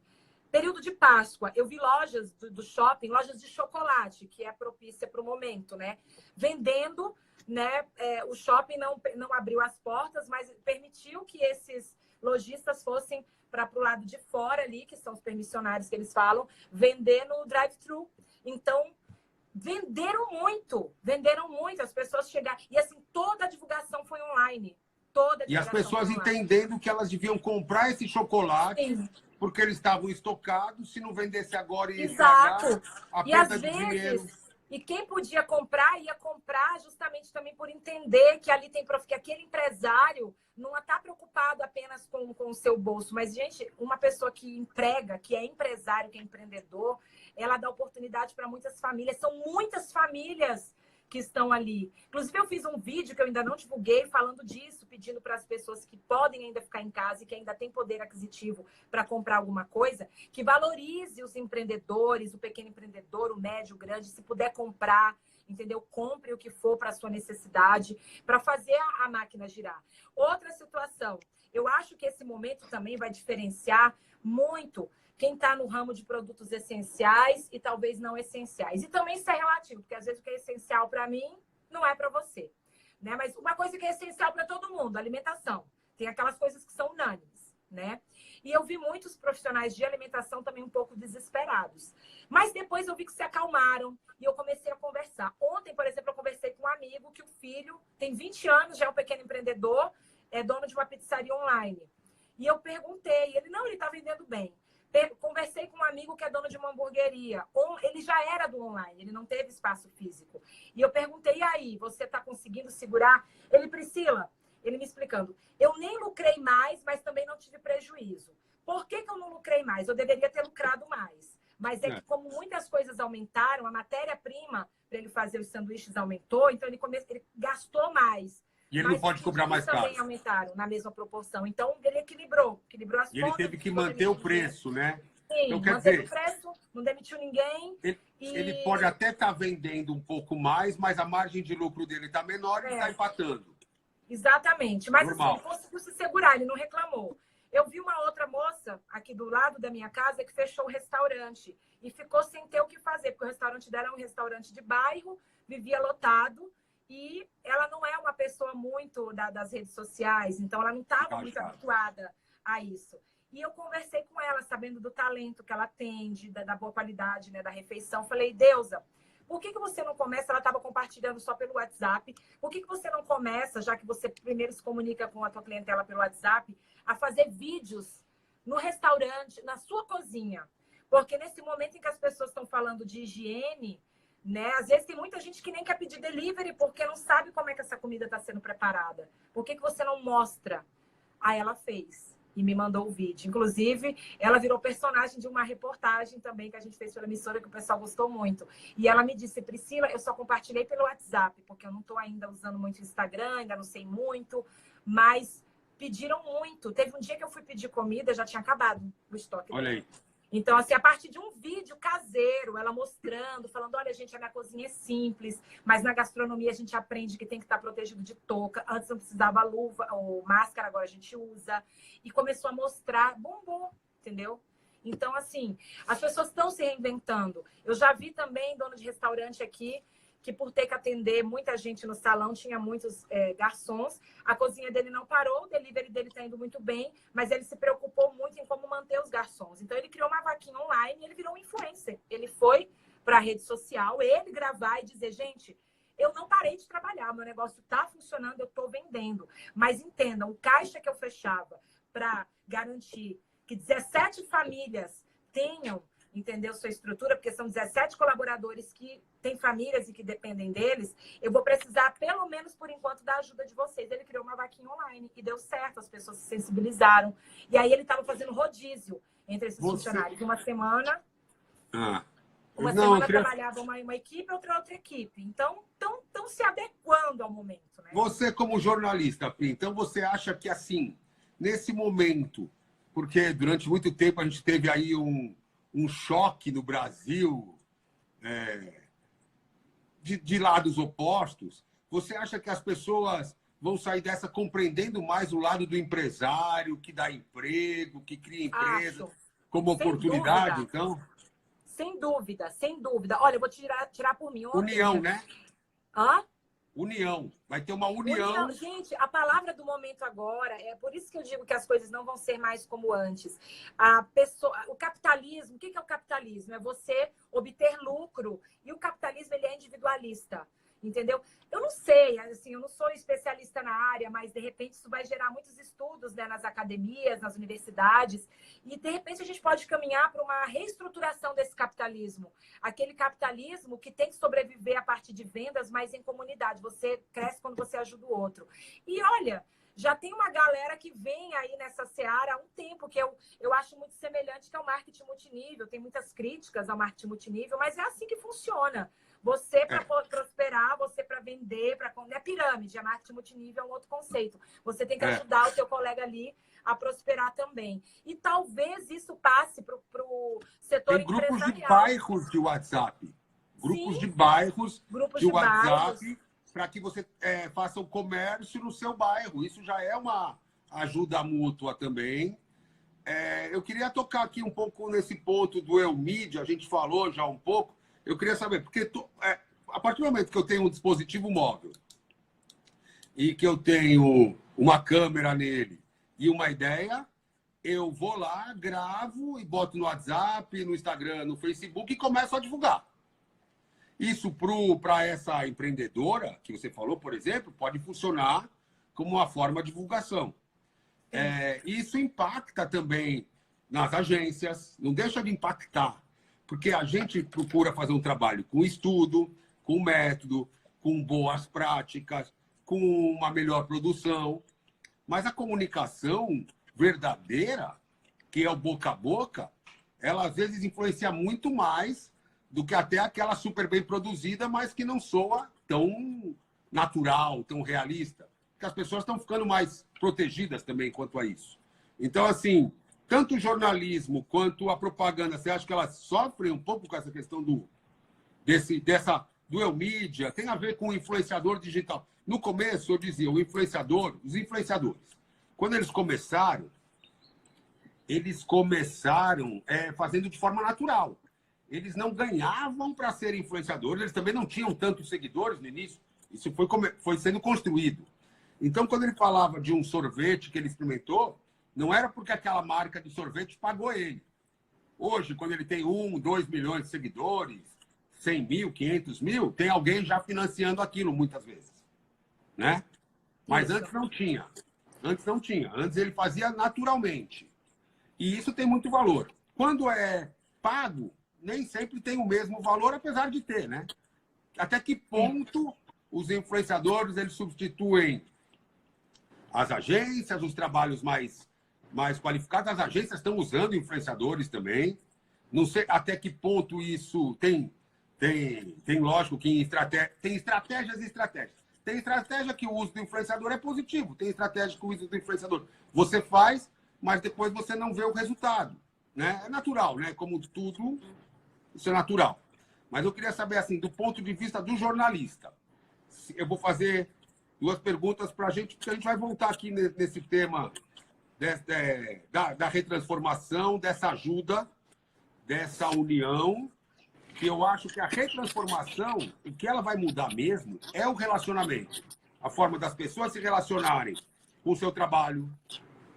Período de Páscoa, eu vi lojas do shopping, lojas de chocolate, que é propícia para o momento, né? Vendendo, né? O shopping não abriu as portas, mas permitiu que esses lojistas fossem para o lado de fora ali, que são os permissionários que eles falam, vender no drive-thru. Então, venderam muito, as pessoas chegaram. E assim, toda a divulgação foi online. E as pessoas entendendo que elas deviam comprar esse chocolate. Sim. Porque eles estavam estocados, se não vendesse agora ia estragar, a perda de dinheiro. E quem podia comprar, ia comprar justamente também por entender que ali tem que aquele empresário não está preocupado apenas com o seu bolso. Mas, gente, uma pessoa que emprega, que é empresário, que é empreendedor, ela dá oportunidade para muitas famílias. São muitas famílias que estão ali. Inclusive, eu fiz um vídeo que eu ainda não divulguei falando disso, pedindo para as pessoas que podem ainda ficar em casa e que ainda têm poder aquisitivo para comprar alguma coisa, que valorize os empreendedores, o pequeno empreendedor, o médio, o grande, se puder comprar, entendeu? Compre o que for para a sua necessidade, para fazer a máquina girar. Outra situação, eu acho que esse momento também vai diferenciar muito quem está no ramo de produtos essenciais e talvez não essenciais. E também isso é relativo, porque às vezes o que é essencial para mim não é para você. Né? Mas uma coisa que é essencial para todo mundo, alimentação. Tem aquelas coisas que são unânimes. Né? E eu vi muitos profissionais de alimentação também um pouco desesperados. Mas depois eu vi que se acalmaram e eu comecei a conversar. Ontem, por exemplo, eu conversei com um amigo que o filho tem 20 anos, já é um pequeno empreendedor, é dono de uma pizzaria online. E eu perguntei, ele está vendendo bem. Conversei com um amigo que é dono de uma hamburgueria. Ele já era do online, ele não teve espaço físico. E eu perguntei, e aí, você está conseguindo segurar? Priscila, ele me explicando, eu nem lucrei mais, mas também não tive prejuízo. Por que eu não lucrei mais? Eu deveria ter lucrado mais. Mas é que como muitas coisas aumentaram, a matéria-prima para ele fazer os sanduíches aumentou, então ele gastou mais. E ele não pode cobrar mais caro. Também aumentaram na mesma proporção. Então, ele equilibrou as e ele teve que manter o preço, né? Sim, então, quer dizer, o preço, não demitiu ninguém. Ele pode até estar vendendo um pouco mais, mas a margem de lucro dele está menor e está empatando. Exatamente. Mas assim, ele conseguiu se segurar, ele não reclamou. Eu vi uma outra moça aqui do lado da minha casa que fechou o restaurante e ficou sem ter o que fazer, porque o restaurante dela é um restaurante de bairro, vivia lotado. E ela não é uma pessoa muito das redes sociais, então ela não estava muito habituada a isso. E eu conversei com ela, sabendo do talento que ela tem, da boa qualidade, né, da refeição. Falei, Deusa, por que você não começa? Ela estava compartilhando só pelo WhatsApp. Por que você não começa, já que você primeiro se comunica com a tua clientela pelo WhatsApp, a fazer vídeos no restaurante, na sua cozinha? Porque nesse momento em que as pessoas estão falando de higiene... Né? Às vezes tem muita gente que nem quer pedir delivery porque não sabe como é que essa comida está sendo preparada. Por que você não mostra? Aí ela fez e me mandou o vídeo. Inclusive, ela virou personagem de uma reportagem também que a gente fez pela emissora, que o pessoal gostou muito. E ela me disse, Priscila, eu só compartilhei pelo WhatsApp, porque eu não estou ainda usando muito o Instagram, ainda não sei muito, mas pediram muito. Teve um dia que eu fui pedir comida, já tinha acabado o estoque. Olha aí. Então, assim, a partir de um vídeo caseiro, ela mostrando, falando, olha, gente, a minha cozinha é simples, mas na gastronomia a gente aprende que tem que estar protegido de touca. Antes não precisava luva ou máscara, agora a gente usa. E começou a mostrar, bombom, entendeu? Então, assim, as pessoas estão se reinventando. Eu já vi também dono de restaurante aqui, que por ter que atender muita gente no salão, tinha muitos garçons, a cozinha dele não parou, o delivery dele está indo muito bem, mas ele se preocupou muito em como manter os garçons. Então, ele criou uma vaquinha online e ele virou um influencer. Ele foi para a rede social, ele gravar e dizer, gente, eu não parei de trabalhar, meu negócio está funcionando, eu estou vendendo. Mas entendam, o caixa que eu fechava para garantir que 17 famílias tenham, entendeu, sua estrutura, porque são 17 colaboradores que têm famílias e que dependem deles, eu vou precisar, pelo menos por enquanto, da ajuda de vocês. Ele criou uma vaquinha online e deu certo, as pessoas se sensibilizaram. E aí ele estava fazendo rodízio entre esses funcionários. Uma semana... Uma semana trabalhava uma equipe, outra equipe. Então, estão se adequando ao momento, né? Você, como jornalista, Pri, então você acha que, assim, nesse momento, porque durante muito tempo a gente teve aí um choque no Brasil de lados opostos, você acha que as pessoas vão sair dessa compreendendo mais o lado do empresário, que dá emprego, que cria empresa como oportunidade, então? Sem dúvida, sem dúvida. Olha, eu vou tirar por mim. União, né? Hã? União. Vai ter uma união. Gente, a palavra do momento agora, é por isso que eu digo que as coisas não vão ser mais como antes. O capitalismo, o que é o capitalismo? É você obter lucro. E o capitalismo, ele é individualista. Entendeu? Eu não sei, assim, eu não sou especialista na área, mas de repente isso vai gerar muitos estudos, né, nas academias, nas universidades, e de repente a gente pode caminhar para uma reestruturação desse capitalismo. Aquele capitalismo que tem que sobreviver a partir de vendas, mas em comunidade. Você cresce quando você ajuda o outro. E olha, já tem uma galera que vem aí nessa seara há um tempo, que eu acho muito semelhante, que é o marketing multinível. Tem muitas críticas ao marketing multinível, mas é assim que funciona. Você para prosperar, você para vender, não é pirâmide, é marketing multinível, é um outro conceito. Você tem que ajudar o teu colega ali a prosperar também. E talvez isso passe para o setor empresarial. Tem grupos de bairros de WhatsApp. Grupos de bairros de WhatsApp para que você faça o comércio no seu bairro. Isso já é uma ajuda mútua também. Eu queria tocar aqui um pouco nesse ponto do Elmídia, a gente falou já um pouco. Eu queria saber, porque a partir do momento que eu tenho um dispositivo móvel e que eu tenho uma câmera nele e uma ideia, eu vou lá, gravo e boto no WhatsApp, no Instagram, no Facebook e começo a divulgar. Isso para essa empreendedora que você falou, por exemplo, pode funcionar como uma forma de divulgação. Isso impacta também nas agências, não deixa de impactar. Porque a gente procura fazer um trabalho com estudo, com método, com boas práticas, com uma melhor produção. Mas a comunicação verdadeira, que é o boca a boca, ela às vezes influencia muito mais do que até aquela super bem produzida, mas que não soa tão natural, tão realista. Porque as pessoas estão ficando mais protegidas também quanto a isso. Então, assim... Tanto o jornalismo quanto a propaganda, você acha que elas sofrem um pouco com essa questão do Elmídia? Tem a ver com o influenciador digital. No começo, eu dizia, os influenciadores, quando eles começaram fazendo de forma natural. Eles não ganhavam para ser influenciadores, eles também não tinham tantos seguidores no início. Isso foi sendo construído. Então, quando ele falava de um sorvete que ele experimentou, não era porque aquela marca de sorvete pagou ele. Hoje, quando ele tem 1, 2 milhões de seguidores, 100 mil, 500 mil, tem alguém já financiando aquilo, muitas vezes. Né? Mas antes não tinha. Antes ele fazia naturalmente. E isso tem muito valor. Quando é pago, nem sempre tem o mesmo valor, apesar de ter, né? Até que ponto os influenciadores eles substituem as agências, os trabalhos mais qualificados? As agências estão usando influenciadores também. Não sei até que ponto isso tem lógico que tem estratégias e estratégias. Tem estratégia que o uso do influenciador é positivo. Tem estratégia que o uso do influenciador você faz, mas depois você não vê o resultado. né? É natural, né? Como tudo, isso é natural. Mas eu queria saber, assim, do ponto de vista do jornalista. Eu vou fazer duas perguntas para a gente, porque a gente vai voltar aqui nesse tema da retransformação, dessa ajuda, dessa união, que eu acho que a retransformação, o que ela vai mudar mesmo, é o relacionamento. A forma das pessoas se relacionarem com o seu trabalho,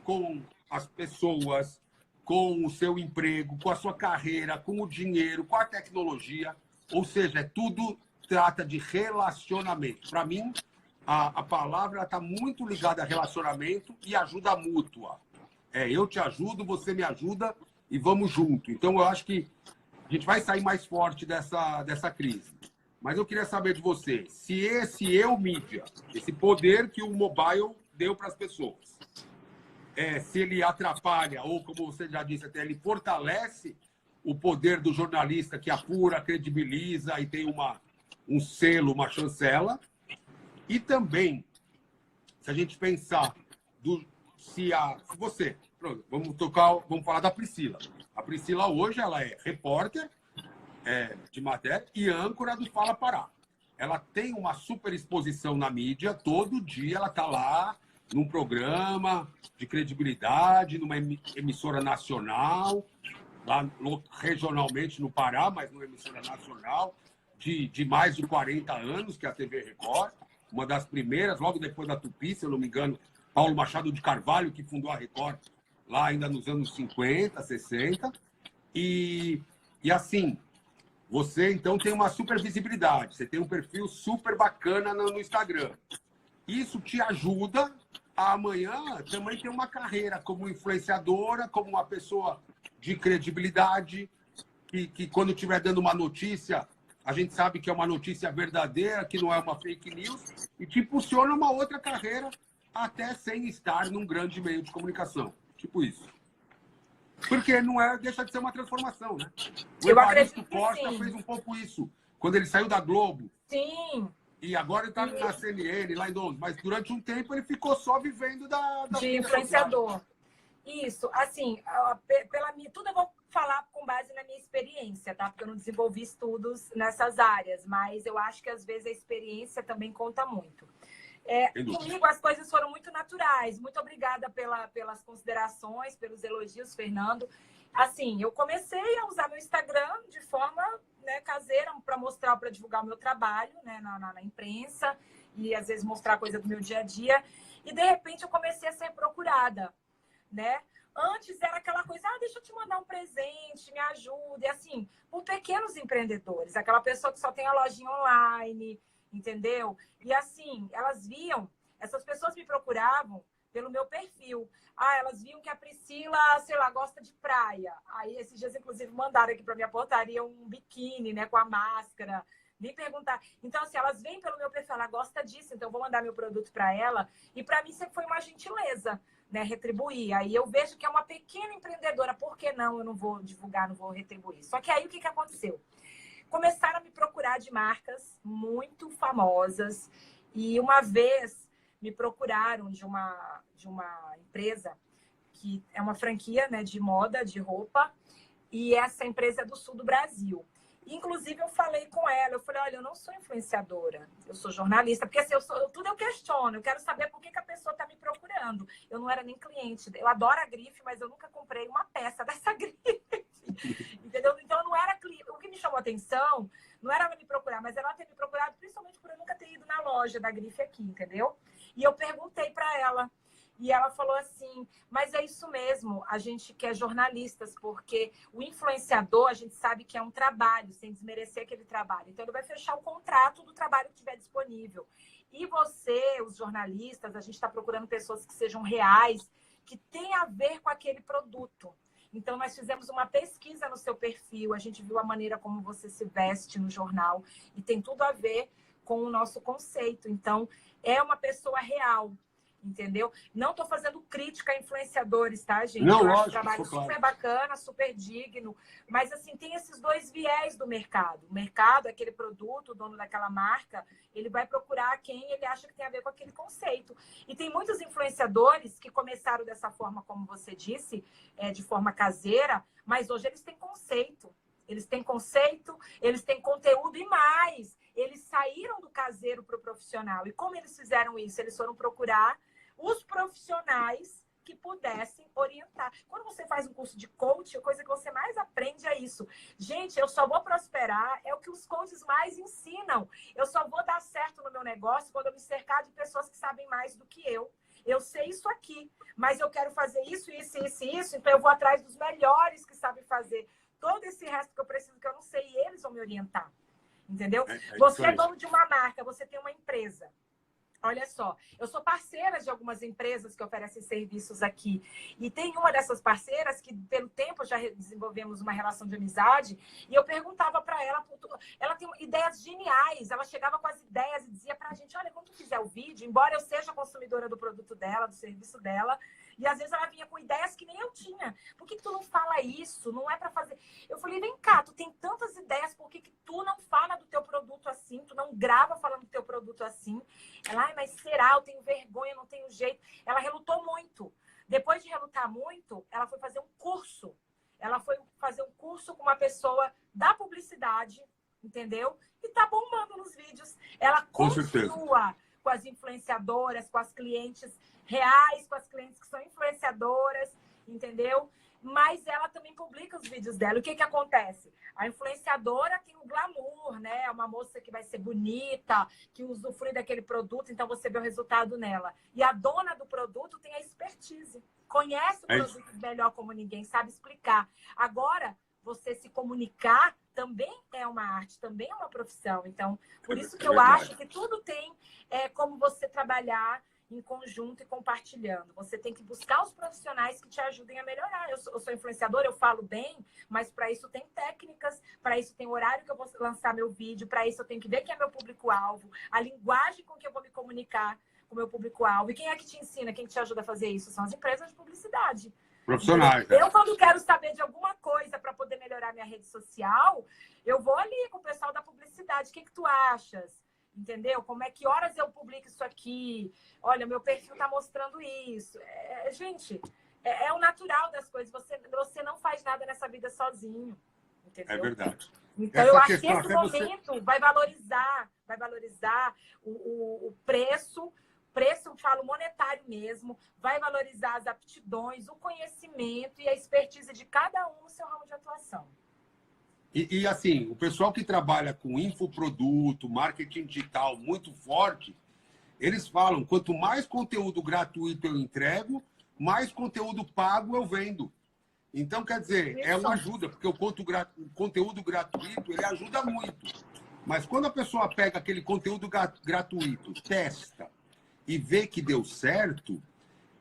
com as pessoas, com o seu emprego, com a sua carreira, com o dinheiro, com a tecnologia. Ou seja, tudo trata de relacionamento. Para mim, a palavra está muito ligada a relacionamento e ajuda mútua. Eu te ajudo, você me ajuda e vamos junto. Então, eu acho que a gente vai sair mais forte dessa crise. Mas eu queria saber de você, se esse mídia, esse poder que o mobile deu para as pessoas, se ele atrapalha, ou como você já disse até, ele fortalece o poder do jornalista que apura, credibiliza e tem um selo, uma chancela. E também, se a gente pensar, se você... Pronto, vamos falar da Priscila. A Priscila hoje ela é repórter de matéria e âncora do Fala Pará. Ela tem uma super exposição na mídia, todo dia ela está lá num programa de credibilidade, numa emissora nacional, lá regionalmente no Pará, mas numa emissora nacional, de mais de 40 anos, que é a TV Record, uma das primeiras, logo depois da Tupi, se eu não me engano, Paulo Machado de Carvalho, que fundou a Record lá ainda nos anos 50, 60. E assim, você então tem uma super visibilidade, você tem um perfil super bacana no Instagram. Isso te ajuda a amanhã também ter uma carreira como influenciadora, como uma pessoa de credibilidade, que quando estiver dando uma notícia, a gente sabe que é uma notícia verdadeira, que não é uma fake news, e te impulsiona uma outra carreira até sem estar num grande meio de comunicação. Tipo isso. Porque não deixa de ser uma transformação, né? O Evaristo Costa fez um pouco isso. Quando ele saiu da Globo. Sim. E agora ele está na CNN, lá em Londres. Mas durante um tempo ele ficou só vivendo de influenciador. Isso. Assim, tudo eu vou falar com base na minha experiência, tá? Porque eu não desenvolvi estudos nessas áreas. Mas eu acho que, às vezes, a experiência também conta muito. Comigo as coisas foram muito naturais. Muito obrigada pelas considerações, pelos elogios, Fernando. Assim, eu comecei a usar meu Instagram de forma caseira para divulgar o meu trabalho na imprensa e às vezes mostrar coisa do meu dia a dia. E de repente eu comecei a ser procurada, né? Antes era aquela coisa, deixa eu te mandar um presente, me ajuda. E assim, por pequenos empreendedores, aquela pessoa que só tem a lojinha online, entendeu? E assim, essas pessoas me procuravam pelo meu perfil. Elas viam que a Priscila, sei lá, gosta de praia. Aí esses dias, inclusive, mandaram aqui para minha portaria um biquíni, com a máscara. Me perguntar. Então, assim, elas vêm pelo meu perfil, ela gosta disso, então eu vou mandar meu produto para ela. E para mim sempre foi uma gentileza, retribuir. Aí eu vejo que é uma pequena empreendedora, por que não? Eu não vou divulgar, não vou retribuir. Só que aí o que aconteceu? Começaram a me procurar de marcas muito famosas. E uma vez me procuraram de uma empresa que é uma franquia de moda, de roupa. E essa empresa é do sul do Brasil. Inclusive, eu falei com ela. Eu falei, olha, eu não sou influenciadora. Eu sou jornalista. Porque assim, tudo eu questiono. Eu quero saber por que a pessoa está me procurando. Eu não era nem cliente. Eu adoro a grife, mas eu nunca comprei uma peça dessa grife. Entendeu? Então, não era cliente. O que me chamou a atenção não era ela me procurar, mas ela ter me procurado principalmente por eu nunca ter ido na loja da grife aqui, entendeu? E eu perguntei para ela. E ela falou assim, mas é isso mesmo, a gente quer jornalistas, porque o influenciador, a gente sabe que é um trabalho, sem desmerecer aquele trabalho. Então, ele vai fechar o contrato do trabalho que estiver disponível. E você, os jornalistas, a gente está procurando pessoas que sejam reais, que tenham a ver com aquele produto. Então, nós fizemos uma pesquisa no seu perfil, a gente viu a maneira como você se veste no jornal, e tem tudo a ver com o nosso conceito. Então, é uma pessoa real. entendeu? Não estou fazendo crítica a influenciadores, tá, gente? Não, eu acho lógico, um trabalho claro. super bacana, super digno, mas, assim, tem esses dois viés do mercado. O mercado, aquele produto, o dono daquela marca, ele vai procurar quem ele acha que tem a ver com aquele conceito. E tem muitos influenciadores que começaram dessa forma, como você disse, de forma caseira, mas hoje eles têm conceito. Eles têm conceito, eles têm conteúdo e mais. Eles saíram do caseiro para o profissional. E como eles fizeram isso? Eles foram procurar os profissionais que pudessem orientar. Quando você faz um curso de coach, a coisa que você mais aprende é isso. Gente, eu só vou prosperar, é o que os coaches mais ensinam. Eu só vou dar certo no meu negócio quando eu me cercar de pessoas que sabem mais do que eu. Eu sei isso aqui, mas eu quero fazer isso, então eu vou atrás dos melhores que sabem fazer todo esse resto que eu preciso, que eu não sei, e eles vão me orientar. Entendeu? Você é dono de uma marca, você tem uma empresa. Olha só, eu sou parceira de algumas empresas que oferecem serviços aqui. E tem uma dessas parceiras que, pelo tempo, já desenvolvemos uma relação de amizade. E eu perguntava para ela, ela tem ideias geniais. Ela chegava com as ideias e dizia para a gente, olha, quando tu fizer o vídeo, embora eu seja consumidora do produto dela, do serviço dela, e às vezes ela vinha com ideias que nem eu tinha. Por que tu não fala isso? Não é para fazer... Eu falei, vem cá, tu tem tantas ideias, por que tu não fala do teu produto assim? Tu não grava falando do teu produto assim? Ela, mas será? Eu tenho vergonha, não tenho jeito. Ela relutou muito. Depois de relutar muito, ela foi fazer um curso. Ela foi fazer um curso com uma pessoa da publicidade, entendeu? E tá bombando nos vídeos. Ela continua com as influenciadoras, com as clientes reais, com as clientes que são influenciadoras, entendeu? Mas ela também publica os vídeos dela. O que que acontece? A influenciadora tem o glamour, né? Uma moça que vai ser bonita, que usufrui daquele produto, então você vê o resultado nela. E a dona do produto tem a expertise. Conhece o produto melhor como ninguém, sabe explicar. Agora, você se comunicar também é uma arte, também é uma profissão. Então, por isso que eu acho que tudo tem como você trabalhar em conjunto e compartilhando. Você tem que buscar os profissionais que te ajudem a melhorar. Eu sou influenciadora, eu falo bem, mas para isso tem técnicas, para isso tem horário que eu vou lançar meu vídeo, para isso eu tenho que ver quem é meu público-alvo, a linguagem com que eu vou me comunicar com o meu público-alvo. E quem é que te ensina, quem te ajuda a fazer isso? São as empresas de publicidade. Profissionais. Eu, quando quero saber de alguma coisa para poder melhorar minha rede social, eu vou ali com o pessoal da publicidade. O que tu achas? Entendeu? Como é que horas eu publico isso aqui? Olha, meu perfil está mostrando isso. Gente, é o natural das coisas. Você não faz nada nessa vida sozinho. Entendeu? É verdade. Então, eu acho que esse momento vai valorizar o preço, eu falo monetário mesmo, vai valorizar as aptidões, o conhecimento e a expertise de cada um no seu ramo de atuação. E assim, o pessoal que trabalha com infoproduto, marketing digital muito forte, eles falam, quanto mais conteúdo gratuito eu entrego, mais conteúdo pago eu vendo. Então, quer dizer, é uma ajuda, porque o conteúdo gratuito, ele ajuda muito. Mas quando a pessoa pega aquele conteúdo gratuito, testa e vê que deu certo,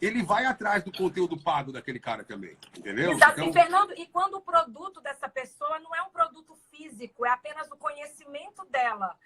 ele vai atrás do conteúdo pago daquele cara também, entendeu? Exato. Então... E, Fernando, e quando o produto dessa pessoa não é um produto físico, é apenas o conhecimento dela.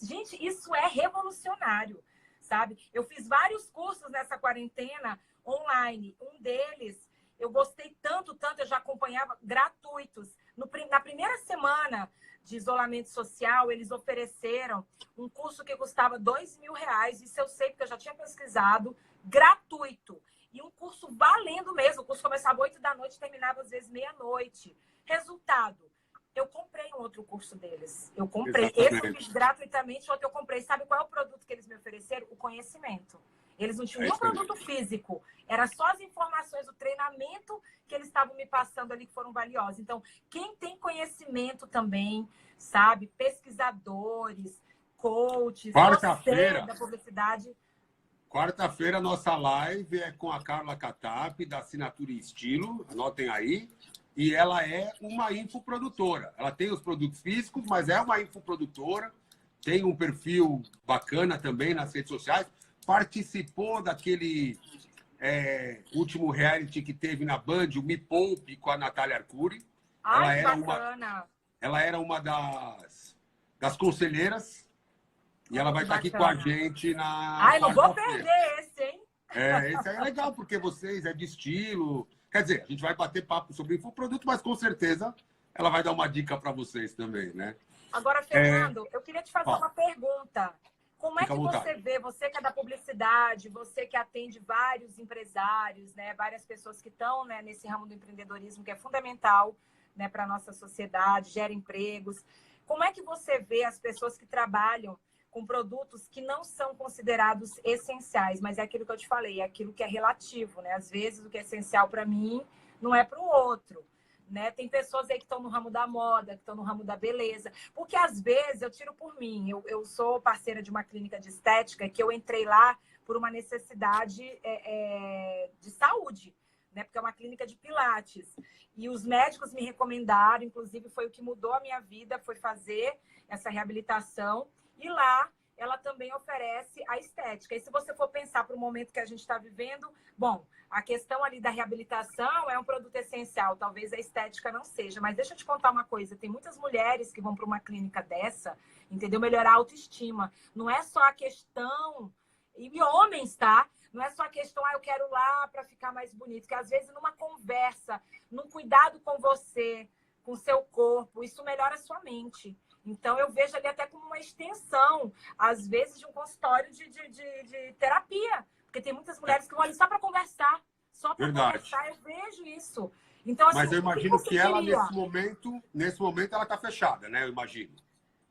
Gente, isso é revolucionário, sabe? Eu fiz vários cursos nessa quarentena online. Um deles, eu gostei tanto, eu já acompanhava gratuitos. Na primeira semana de isolamento social, eles ofereceram um curso que custava R$2.000. Isso eu sei, porque eu já tinha pesquisado. Gratuito. E um curso valendo mesmo. O curso começava 8 da noite e terminava às vezes meia-noite. Resultado, eu comprei um outro curso deles. Eu comprei. Exatamente. Esse eu fiz gratuitamente, outro eu comprei. Sabe qual é o produto que eles me ofereceram? O conhecimento. Eles não tinham nenhum produto físico. Era só as informações, o treinamento que eles estavam me passando ali que foram valiosos. Então, quem tem conhecimento também, sabe? Pesquisadores, coaches, você da publicidade... Quarta-feira, nossa live é com a Carla Catap, da Assinatura e Estilo, anotem aí. E ela é uma infoprodutora. Ela tem os produtos físicos, mas é uma infoprodutora. Tem um perfil bacana também nas redes sociais. Participou daquele último reality que teve na Band, o Me Poupe, com a Natália Arcuri. Ai, bacana! Ela era uma das conselheiras. E ela vai estar aqui com a gente na... Ai, não vou perder esse, hein? Esse aí é legal, porque vocês é de estilo. Quer dizer, a gente vai bater papo sobre o produto, mas com certeza ela vai dar uma dica para vocês também, né? Agora, Fernando, eu queria te fazer Ó, uma pergunta. Como é fica à que você vontade. vê, você que é da publicidade, você que atende vários empresários, né, várias pessoas que estão, né, nesse ramo do empreendedorismo, que é fundamental, né, para a nossa sociedade, gera empregos. Como é que você vê as pessoas que trabalham com produtos que não são considerados essenciais, mas é aquilo que eu te falei, é aquilo que é relativo, né? Às vezes o que é essencial para mim não é para o outro. Né? Tem pessoas aí que estão no ramo da moda, que estão no ramo da beleza. Porque, às vezes, eu tiro por mim. Eu sou parceira de uma clínica de estética que eu entrei lá por uma necessidade de saúde, né? Porque é uma clínica de pilates. E os médicos me recomendaram, inclusive foi o que mudou a minha vida, foi fazer essa reabilitação. E lá ela também oferece a estética. E se você for pensar para o momento que a gente está vivendo, bom, a questão ali da reabilitação é um produto essencial, talvez a estética não seja. Mas deixa eu te contar uma coisa, tem muitas mulheres que vão para uma clínica dessa, entendeu? Melhorar a autoestima. Não é só a questão... E homens, tá? Não é só a questão, eu quero lá para ficar mais bonito. Que às vezes numa conversa, num cuidado com você, com o seu corpo, isso melhora a sua mente. Então, eu vejo ali até como uma extensão, às vezes, de um consultório de terapia. Porque tem muitas mulheres que vão ali só para conversar. Só para Verdade. conversar, eu vejo isso. Então, assim, Mas eu o que imagino você que ela, diria? nesse momento, ela está fechada, né? Eu imagino.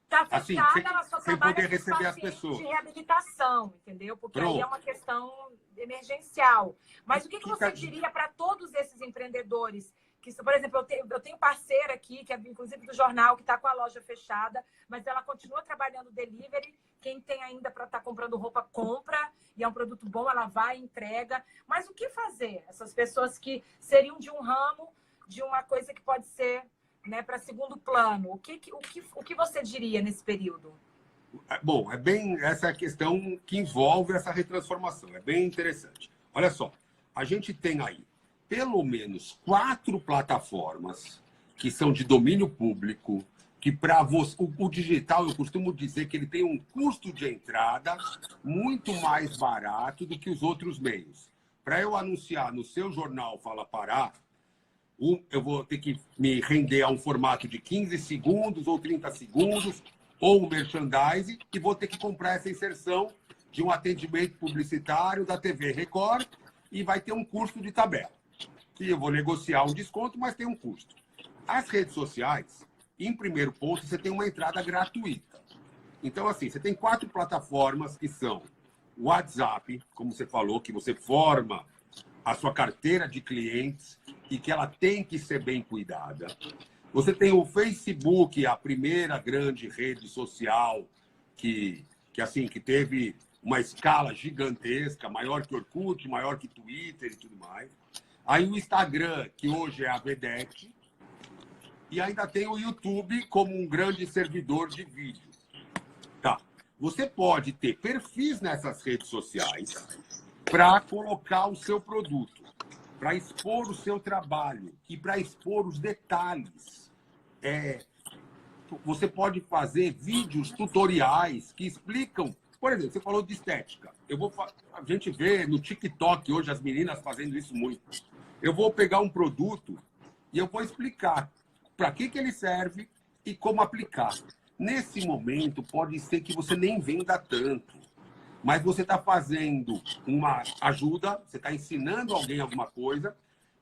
Está Assim, fechada, ela só sem trabalha poder com receber as pacientes pessoas. de reabilitação, entendeu? Porque aí é Pronto. uma questão emergencial. Mas o que Que você diria para todos esses empreendedores? Que, por exemplo, eu tenho parceira aqui, que é inclusive do jornal, que está com a loja fechada, mas ela continua trabalhando delivery. Quem tem ainda para estar comprando roupa, compra. E é um produto bom, ela vai e entrega. Mas o que fazer? Essas pessoas que seriam de um ramo, de uma coisa que pode ser, né, para segundo plano. O que você diria nesse período? Bom, é bem essa questão que envolve essa retransformação. É bem interessante. Olha só, a gente tem aí pelo menos 4 plataformas que são de domínio público, que para você, o digital, eu costumo dizer que ele tem um custo de entrada muito mais barato do que os outros meios. Para eu anunciar no seu jornal Fala Pará, eu vou ter que me render a um formato de 15 segundos ou 30 segundos, ou um merchandising, e vou ter que comprar essa inserção de um atendimento publicitário da TV Record, e vai ter um custo de tabela. Que eu vou negociar um desconto, mas tem um custo. As redes sociais, em primeiro ponto, você tem uma entrada gratuita. Então, assim, você tem 4 plataformas que são o WhatsApp, como você falou, que você forma a sua carteira de clientes e que ela tem que ser bem cuidada. Você tem o Facebook, a primeira grande rede social que teve uma escala gigantesca, maior que Orkut, maior que Twitter e tudo mais. Aí o Instagram, que hoje é a vedete, e ainda tem o YouTube como um grande servidor de vídeo. Tá. Você pode ter perfis nessas redes sociais para colocar o seu produto, para expor o seu trabalho e para expor os detalhes. Você pode fazer vídeos tutoriais que explicam. Por exemplo, você falou de estética. A gente vê no TikTok hoje as meninas fazendo isso muito. Eu vou pegar um produto e eu vou explicar para que ele serve e como aplicar. Nesse momento, pode ser que você nem venda tanto, mas você está fazendo uma ajuda, você está ensinando alguém alguma coisa,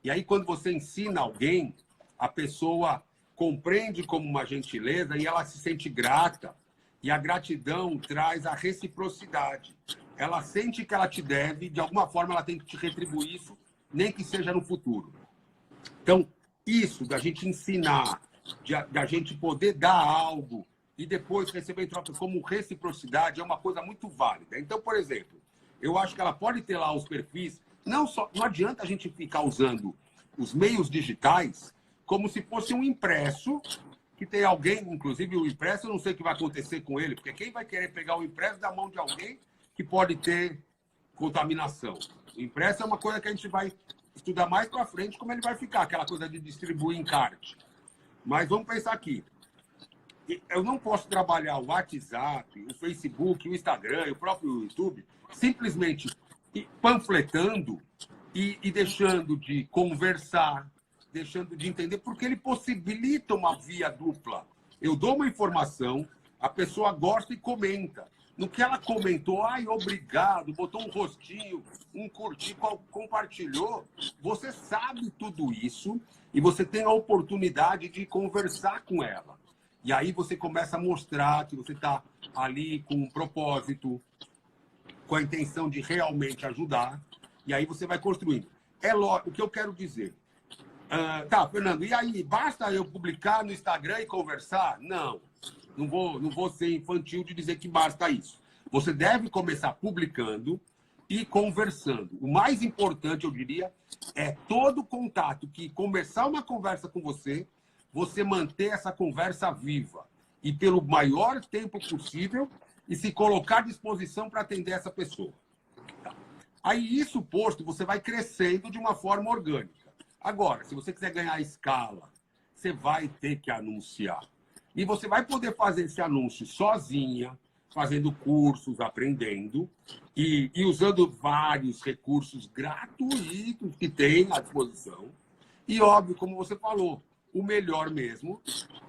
e aí quando você ensina alguém, a pessoa compreende como uma gentileza e ela se sente grata. E a gratidão traz a reciprocidade. Ela sente que ela te deve, de alguma forma ela tem que te retribuir isso, nem que seja no futuro. Então, isso da gente ensinar, da gente poder dar algo e depois receber em troca como reciprocidade é uma coisa muito válida. Então, por exemplo, eu acho que ela pode ter lá os perfis, não adianta a gente ficar usando os meios digitais como se fosse um impresso, que tem alguém, inclusive o impresso, eu não sei o que vai acontecer com ele, porque quem vai querer pegar o impresso da mão de alguém que pode ter contaminação? O impresso é uma coisa que a gente vai estudar mais para frente, como ele vai ficar, aquela coisa de distribuir encarte. Mas vamos pensar aqui. Eu não posso trabalhar o WhatsApp, o Facebook, o Instagram, o próprio YouTube, simplesmente panfletando e deixando de conversar, deixando de entender, porque ele possibilita uma via dupla. Eu dou uma informação, a pessoa gosta e comenta. No que ela comentou, ai, obrigado, botou um rostinho, um curtir, compartilhou, você sabe tudo isso e você tem a oportunidade de conversar com ela. E aí você começa a mostrar que você está ali com um propósito, com a intenção de realmente ajudar, e aí você vai construindo. O que eu quero dizer. Tá, Fernando, e aí, basta eu publicar no Instagram e conversar? Não vou ser infantil de dizer que basta isso. Você deve começar publicando e conversando. O mais importante, eu diria, é todo contato, que começar uma conversa com você, você manter essa conversa viva e pelo maior tempo possível e se colocar à disposição para atender essa pessoa. Aí, isso posto, você vai crescendo de uma forma orgânica. Agora, se você quiser ganhar escala, você vai ter que anunciar. E você vai poder fazer esse anúncio sozinha, fazendo cursos, aprendendo e usando vários recursos gratuitos que tem à disposição. E, óbvio, como você falou, o melhor mesmo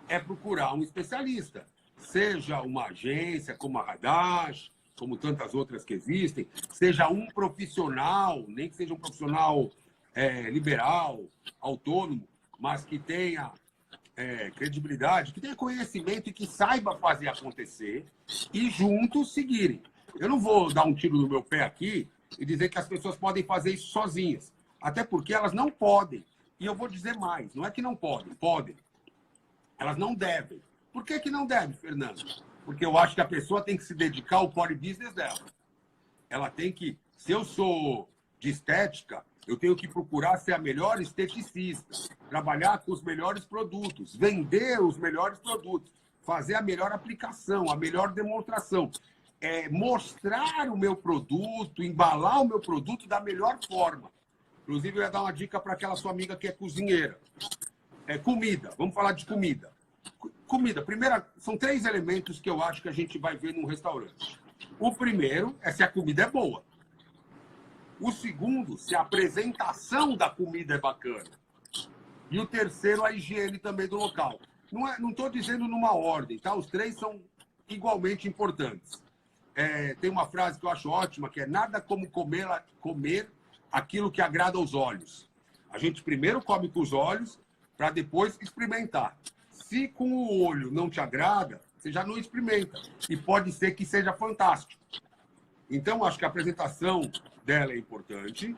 é procurar um especialista. Seja uma agência como a Radash, como tantas outras que existem, seja um profissional, nem que seja um profissional liberal, autônomo, mas que tenha credibilidade, que tenha conhecimento e que saiba fazer acontecer e juntos seguirem. Eu não vou dar um tiro no meu pé aqui e dizer que as pessoas podem fazer isso sozinhas, até porque elas não podem. E eu vou dizer mais, não é que não podem, podem. Elas não devem. Por que não devem, Fernando? Porque eu acho que a pessoa tem que se dedicar ao core business dela. Ela tem que, se eu sou de estética, eu tenho que procurar ser a melhor esteticista, trabalhar com os melhores produtos, vender os melhores produtos, fazer a melhor aplicação, a melhor demonstração, mostrar o meu produto, embalar o meu produto da melhor forma. Inclusive, eu ia dar uma dica para aquela sua amiga que é cozinheira. Comida, vamos falar de comida. Comida, são 3 elementos que eu acho que a gente vai ver num restaurante. O primeiro é se a comida é boa. O segundo, se a apresentação da comida é bacana. E o terceiro, a higiene também do local. Não estou dizendo numa ordem, tá? Os 3 são igualmente importantes. Tem uma frase que eu acho ótima, que é nada como comer aquilo que agrada aos olhos. A gente primeiro come com os olhos para depois experimentar. Se com o olho não te agrada, você já não experimenta. E pode ser que seja fantástico. Então, acho que a apresentação dela é importante.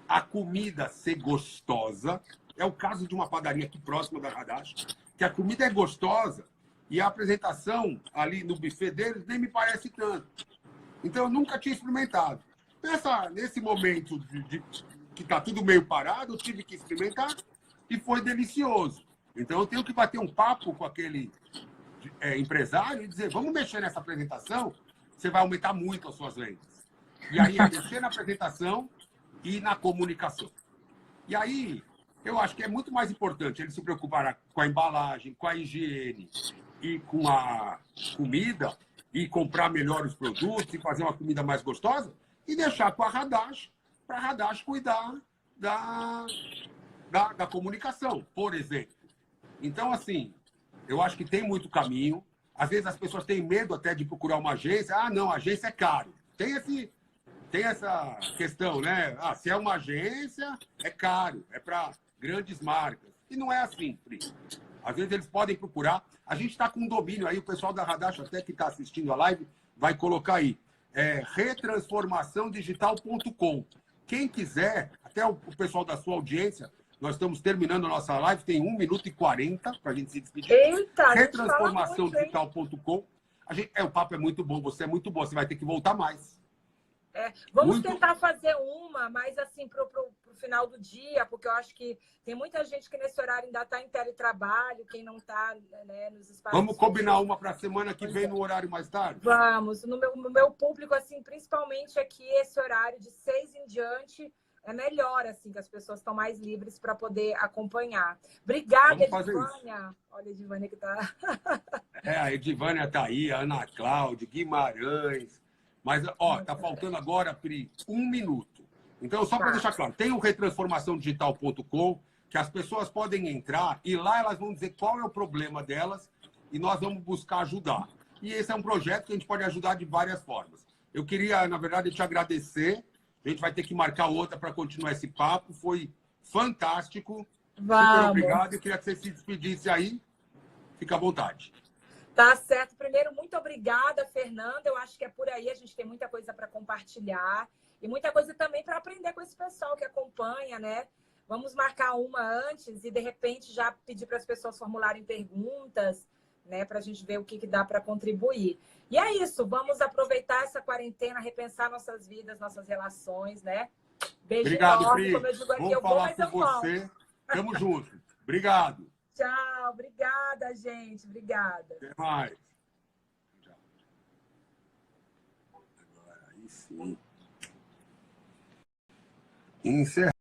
A comida ser gostosa. É o caso de uma padaria aqui próxima da Radash, que a comida é gostosa e a apresentação ali no buffet deles nem me parece tanto. Então, eu nunca tinha experimentado. Nesse momento que está tudo meio parado, eu tive que experimentar e foi delicioso. Então, eu tenho que bater um papo com aquele empresário e dizer, vamos mexer nessa apresentação, você vai aumentar muito as suas vendas. E aí, mexer na apresentação e na comunicação. E aí, eu acho que é muito mais importante ele se preocupar com a embalagem, com a higiene e com a comida e comprar melhores produtos e fazer uma comida mais gostosa e deixar com a Radash, para a Radash cuidar da comunicação, por exemplo. Então, assim, eu acho que tem muito caminho. Às vezes as pessoas têm medo até de procurar uma agência. Ah, não, a agência é caro. Tem essa questão, né? Ah, se é uma agência, é caro. É para grandes marcas. E não é assim, Pri. Às vezes eles podem procurar. A gente está com um domínio aí, o pessoal da Radash, até que está assistindo a live, vai colocar aí. Retransformaçãodigital.com. Quem quiser, até o pessoal da sua audiência, nós estamos terminando a nossa live, tem 1 minuto e 40 para a gente se despedir. Eita, Retransformaçãodigital.com. O papo é muito bom, você é muito boa, você vai ter que voltar mais. Vamos tentar fazer uma, mas assim, pro final do dia, porque eu acho que tem muita gente que nesse horário ainda está em teletrabalho, quem não está, né, nos espaços. Vamos combinar uma para a semana que vem no horário mais tarde? Vamos. No meu público, assim, principalmente aqui, esse horário de 6 em diante, é melhor, assim, que as pessoas estão mais livres para poder acompanhar. Obrigada, Edivânia. Olha a Edivânia que está... A Edivânia está aí, a Ana Cláudia, Guimarães, Mas, ó, tá faltando agora, Pri, 1 minuto. Então, só para deixar claro, tem o retransformaçãodigital.com, que as pessoas podem entrar e lá elas vão dizer qual é o problema delas e nós vamos buscar ajudar. E esse é um projeto que a gente pode ajudar de várias formas. Eu queria, na verdade, te agradecer. A gente vai ter que marcar outra para continuar esse papo. Foi fantástico. Vamos. Super obrigado. Eu queria que você se despedisse aí. Fica à vontade. Tá certo. Primeiro, muito obrigada, Fernanda. Eu acho que é por aí. A gente tem muita coisa para compartilhar e muita coisa também para aprender com esse pessoal que acompanha, né? Vamos marcar uma antes e, de repente, já pedir para as pessoas formularem perguntas, né? Para a gente ver o que dá para contribuir. E é isso. Vamos aproveitar essa quarentena, repensar nossas vidas, nossas relações, né? Beijo Obrigado, enorme. Pri. Como eu digo aqui, Vamos eu vou, falar mas com eu volto. você. Tamo junto. Obrigado. Tchau. Obrigada, gente. Obrigada. Até mais. Agora, aí sim. Encerrar.